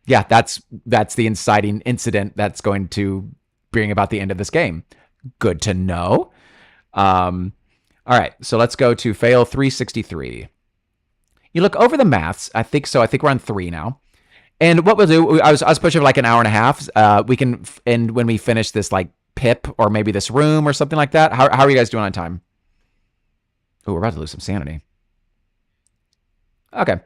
that's the inciting incident that's going to bring about the end of this game. Good to know. All right, so let's go to fail 363. You look over the maths. I think we're on 3 now. And what we'll do, I was pushing for like an hour and a half. We can, and when we finish this like pip or maybe this room or something like that. How are you guys doing on time? Oh, we're about to lose some sanity. Okay.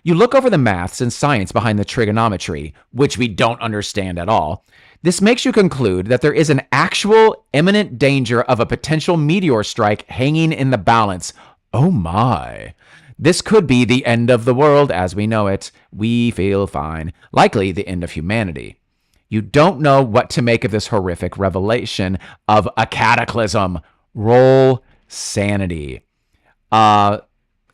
You look over the maths and science behind the trigonometry, which we don't understand at all. This makes you conclude that there is an actual imminent danger of a potential meteor strike hanging in the balance. Oh my. This could be the end of the world as we know it. We feel fine. Likely the end of humanity. You don't know what to make of this horrific revelation of a cataclysm. Roll sanity. Oh,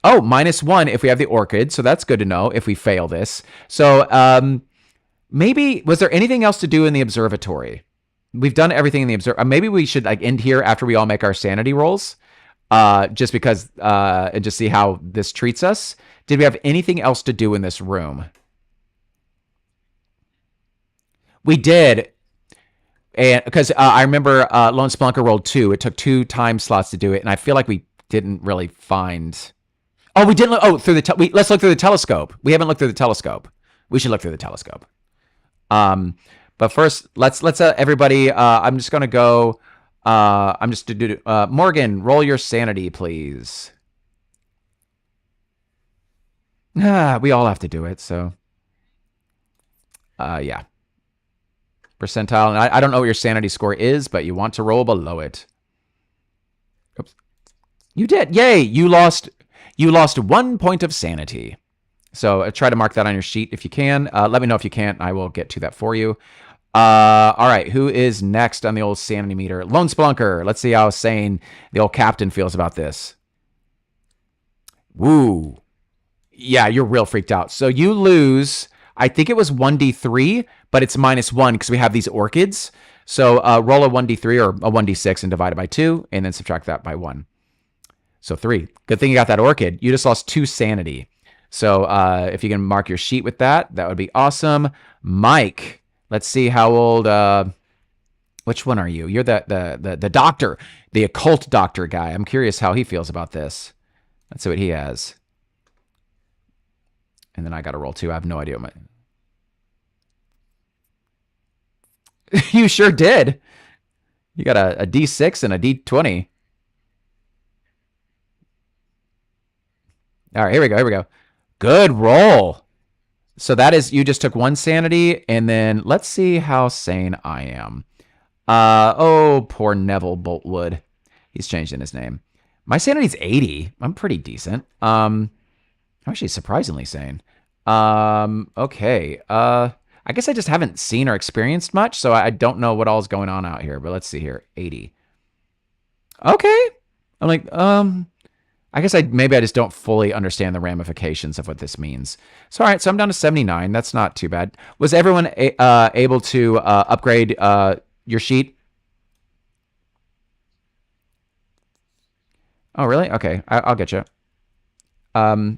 -1 if we have the orchid. So that's good to know if we fail this. So maybe, was there anything else to do in the observatory? We've done everything in the observatory. Maybe we should like end here after we all make our sanity rolls. Just because, and just see how this treats us. Did we have anything else to do in this room? We did. And because I remember Lone Spelunker rolled 2. It took 2 time slots to do it. And I feel like we didn't really find. Oh, we didn't look. Oh, through the let's look through the telescope. We haven't looked through the telescope. We should look through the telescope. But first, let's everybody. I'm just gonna go. I'm just to do. Morgan, roll your sanity, please. We all have to do it. So, yeah. Percentile. And I don't know what your sanity score is, but you want to roll below it. Oops. You did. Yay! You lost 1 point of sanity. So try to mark that on your sheet if you can. Let me know if you can't. I will get to that for you. All right. Who is next on the old sanity meter? Lone Spelunker. Let's see how sane the old captain feels about this. Woo. Yeah, you're real freaked out. So you lose, I think it was 1d3, but it's -1 because we have these orchids. So roll a 1d3 or a 1d6 and divide it by 2, and then subtract that by 1. So 3. Good thing you got that orchid. You just lost 2 sanity. So if you can mark your sheet with that, that would be awesome. Mike, let's see how old. Which one are you? You're the doctor, the occult doctor guy. I'm curious how he feels about this. Let's see what he has. And then I got to roll 2. I have no idea what my. You sure did. You got a D6 and a D20. All right, here we go. Good roll. So that is, you just took 1 sanity, and then let's see how sane I am. Oh, poor Neville Boltwood. He's changed in his name. My sanity's 80. I'm pretty decent. I'm actually surprisingly sane. Okay. I guess I just haven't seen or experienced much, so I don't know what all is going on out here, but let's see here. 80. Okay. I'm like, I guess maybe I just don't fully understand the ramifications of what this means. So all right, so I'm down to 79. That's not too bad. Was everyone able to upgrade your sheet? Oh, really? Okay, I'll get you. Um,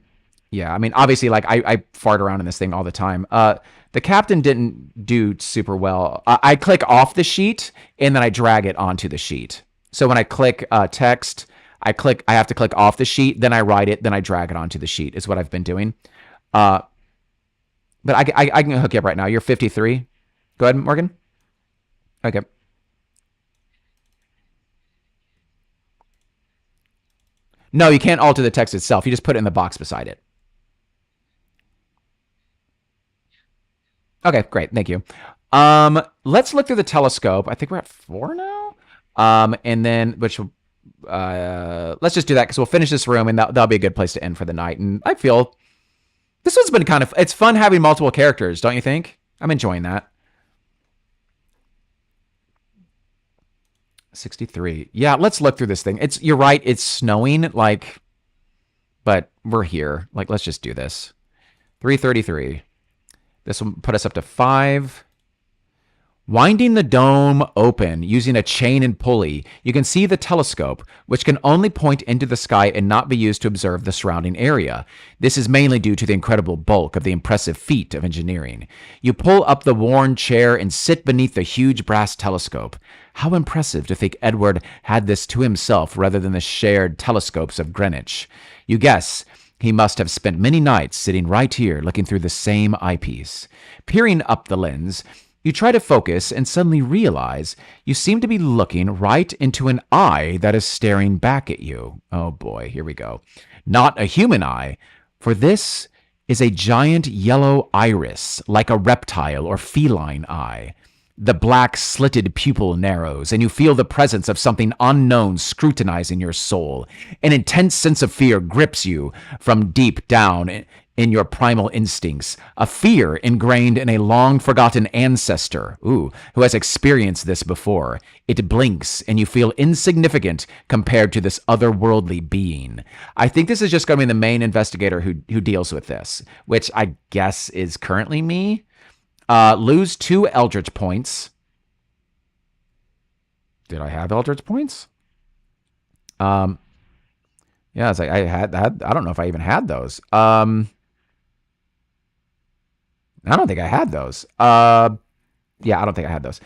yeah, I mean, obviously, like I fart around in this thing all the time. The captain didn't do super well. I click off the sheet and then I drag it onto the sheet. So when I click text, I have to click off the sheet, then I write it, then I drag it onto the sheet. Is what I've been doing. Uh, but I can hook you up right now. You're 53. Go ahead, Morgan. Okay. No, you can't alter the text itself. You just put it in the box beside it. Okay, great. Thank you. Let's look through the telescope. I think we're at 4 now. And then which let's just do that because we'll finish this room and that'll be a good place to end for the night. And I feel this one's been kind of it's fun having multiple characters, don't you think? I'm enjoying that. 63. Yeah, let's look through this thing. You're right, it's snowing, like, but we're here. Like, let's just do this. 333. This will put us up to 5. Winding the dome open using a chain and pulley, you can see the telescope, which can only point into the sky and not be used to observe the surrounding area. This is mainly due to the incredible bulk of the impressive feat of engineering. You pull up the worn chair and sit beneath the huge brass telescope. How impressive to think Edward had this to himself rather than the shared telescopes of Greenwich. You guess he must have spent many nights sitting right here looking through the same eyepiece. Peering up the lens, you try to focus and suddenly realize you seem to be looking right into an eye that is staring back at you. Oh boy, here we go. Not a human eye, for this is a giant yellow iris, like a reptile or feline eye. The black slitted pupil narrows, and you feel the presence of something unknown scrutinizing your soul. An intense sense of fear grips you from deep down in your primal instincts, a fear ingrained in a long-forgotten ancestor, who has experienced this before. It blinks, and you feel insignificant compared to this otherworldly being. I think this is just going to be the main investigator who deals with this, which I guess is currently me. Lose 2 Eldritch points. Did I have Eldritch points? Yeah, it's like I don't know if I even had those. I don't think I had those. Yeah, I don't think I had those.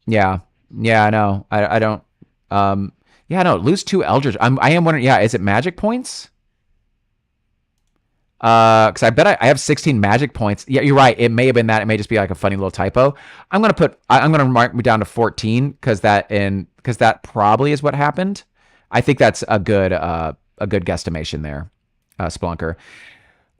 Yeah, yeah, I know. I don't. Yeah, no. Lose 2 Eldritch. I am wondering. Yeah, is it magic points? Because I bet I have 16 magic points. Yeah, you're right. It may have been that. It may just be like a funny little typo. I'm gonna mark me down to 14 because that probably is what happened. I think that's a good guesstimation there, Splunker.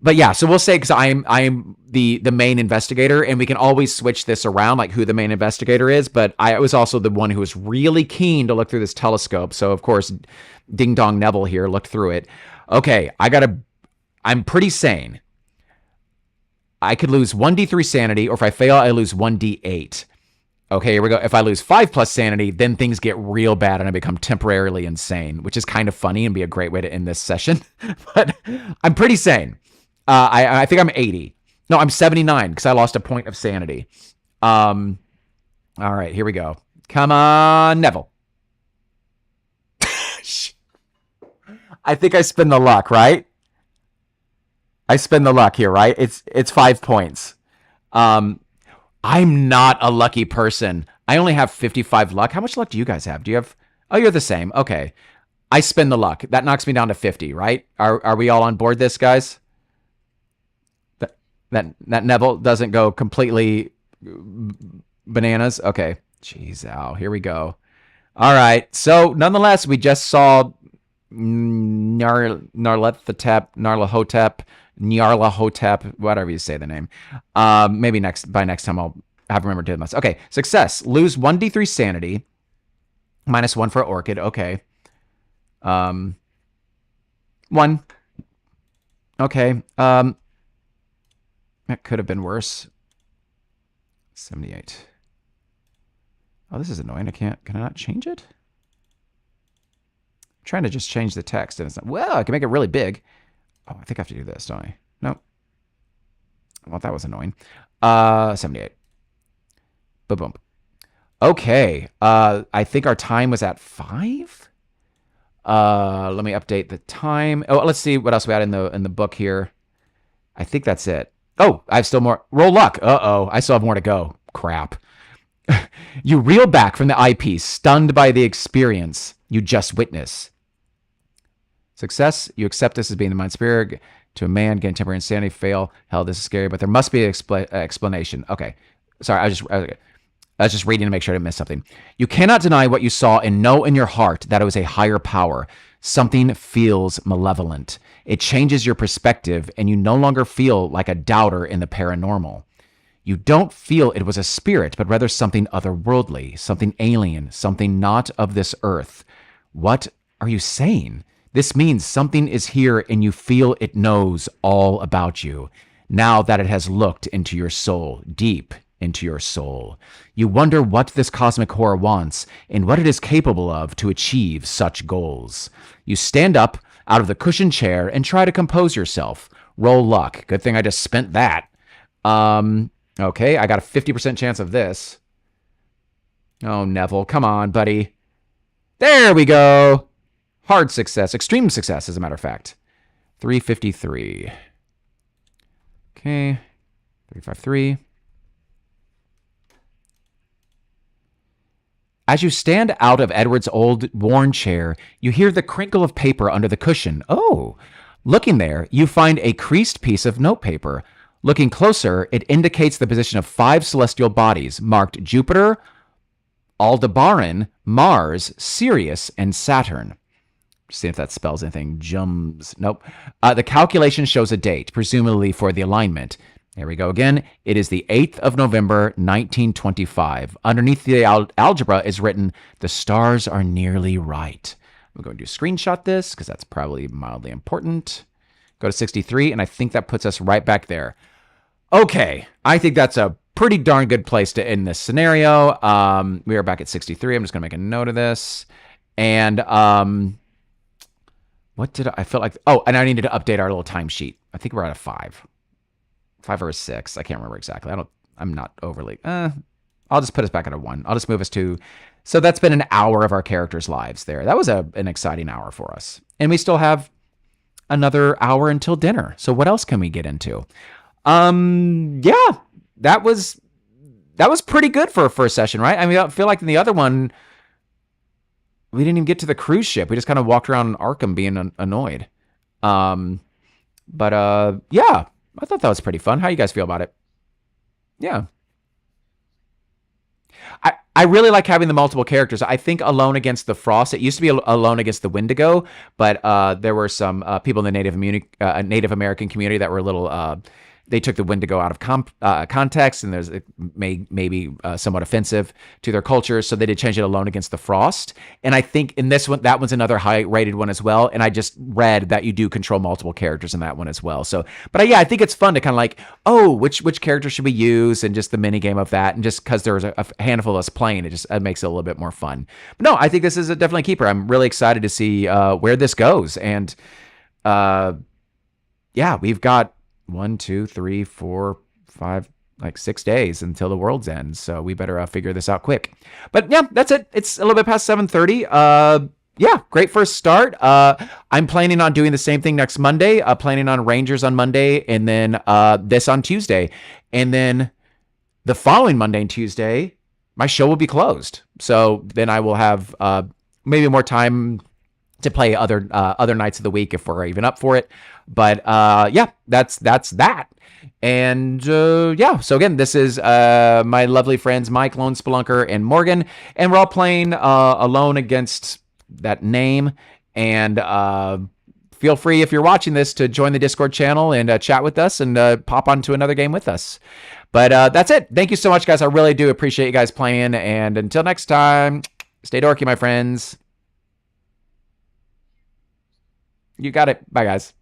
But yeah, so we'll say because I'm the main investigator, and we can always switch this around, like who the main investigator is. But I was also the one who was really keen to look through this telescope. So of course, Ding Dong Neville here looked through it. Okay, I'm pretty sane. I could lose 1d3 sanity, or if I fail, I lose 1d8. Okay, here we go. If I lose 5 plus sanity, then things get real bad and I become temporarily insane, which is kind of funny and be a great way to end this session. But I'm pretty sane. I think I'm 80. No, I'm 79 because I lost a point of sanity. All right, here we go. Come on, Neville. I think I spin the luck, right? I spin the luck here, right? It's 5 points. I'm not a lucky person. I only have 55 luck. How much luck do you guys have? Do you have? Oh, you're the same. Okay. I spin the luck. That knocks me down to 50, right? Are we all on board this, guys? That Neville doesn't go completely bananas. Okay. Jeez, ow. Here we go. All right. So, nonetheless, we just saw Nyarlathotep, whatever you say the name. Maybe by next time I'll have remembered to do this. Okay, success. Lose 1d3 sanity. -1 for Orchid. Okay. 1. Okay. That could have been worse. 78. Oh, this is annoying. Can I not change it? trying to just change the text, and it's not, well, I can make it really big. Oh, I think I have to do this, don't I? No. Well, that was annoying. 78. Boom, boom. Okay. I think our time was at 5. Let me update the time. Oh, let's see what else we had in the book here. I think that's it. Oh, I have still more. Roll luck. Uh-oh. I still have more to go. Crap. You reel back from the eyepiece, stunned by the experience you just witnessed. Success, you accept this as being the mind spirit. To a man, getting temporary insanity, fail. Hell, this is scary, but there must be an explanation. Okay. Sorry, I was just reading to make sure I didn't miss something. You cannot deny what you saw and know in your heart that it was a higher power. Something feels malevolent. It changes your perspective, and you no longer feel like a doubter in the paranormal. You don't feel it was a spirit, but rather something otherworldly, something alien, something not of this earth. What are you saying? This means something is here and you feel it knows all about you, now that it has looked into your soul, deep into your soul. You wonder what this cosmic horror wants and what it is capable of to achieve such goals. You stand up out of the cushioned chair and try to compose yourself. Roll luck. Good thing I just spent that. Okay, I got a 50% chance of this. Oh, Neville, come on, buddy. There we go. Hard success. Extreme success, as a matter of fact. 353. Okay. 353. As you stand out of Edward's old, worn chair, you hear the crinkle of paper under the cushion. Oh! Looking there, you find a creased piece of notepaper. Looking closer, it indicates the position of 5 celestial bodies, marked Jupiter, Aldebaran, Mars, Sirius, and Saturn. See if that spells anything. Jums. Nope. The calculation shows a date, presumably for the alignment. Here we go again. It is the 8th of November, 1925. Underneath the algebra is written, the stars are nearly right. I'm going to screenshot this because that's probably mildly important. Go to 63, and I think that puts us right back there. Okay. I think that's a pretty darn good place to end this scenario. We are back at 63. I'm just going to make a note of this. And what did I feel like? Oh, and I needed to update our little timesheet. I think we're at a 5. 5 or a 6. I can't remember exactly. I'm not overly. I'll just put us back at a 1. I'll just move us to. So that's been an hour of our characters' lives there. That was an exciting hour for us. And we still have another hour until dinner. So what else can we get into? Yeah, that was pretty good for a first session, right? I mean, I feel like in the other one, we didn't even get to the cruise ship. We just kind of walked around Arkham being annoyed. But yeah, I thought that was pretty fun. How you guys feel about it? Yeah. I really like having the multiple characters. I think Alone Against the Frost, it used to be Alone Against the Wendigo, but there were some people in the Native American community that were a little... they took the Wendigo out of context, and there's maybe somewhat offensive to their culture, so they did change it Alone Against the Frost. And I think in this one, that one's another high-rated one as well, and I just read that you do control multiple characters in that one as well. So, but yeah, I think it's fun to kind of like, oh, which character should we use, and just the mini game of that, and just because there's a handful of us playing, it makes it a little bit more fun. But no, I think this is definitely a keeper. I'm really excited to see where this goes, and yeah, we've got 1, 2, 3, 4, 5, like 6 days until the world's end. So we better figure this out quick. But yeah, that's it. It's a little bit past 7:30. Yeah, great first start. I'm planning on doing the same thing next Monday. Planning on Rangers on Monday, and then this on Tuesday. And then the following Monday and Tuesday, my show will be closed. So then I will have maybe more time to play other nights of the week if we're even up for it. But yeah, that's that. And yeah, so again, this is my lovely friends Mike, Lone Spelunker, and Morgan, and we're all playing Alone Against that name. And feel free, if you're watching this, to join the Discord channel and chat with us and pop onto another game with us. But that's it. Thank you so much, guys. I really do appreciate you guys playing. And until next time, stay dorky, my friends. You got it. Bye, guys.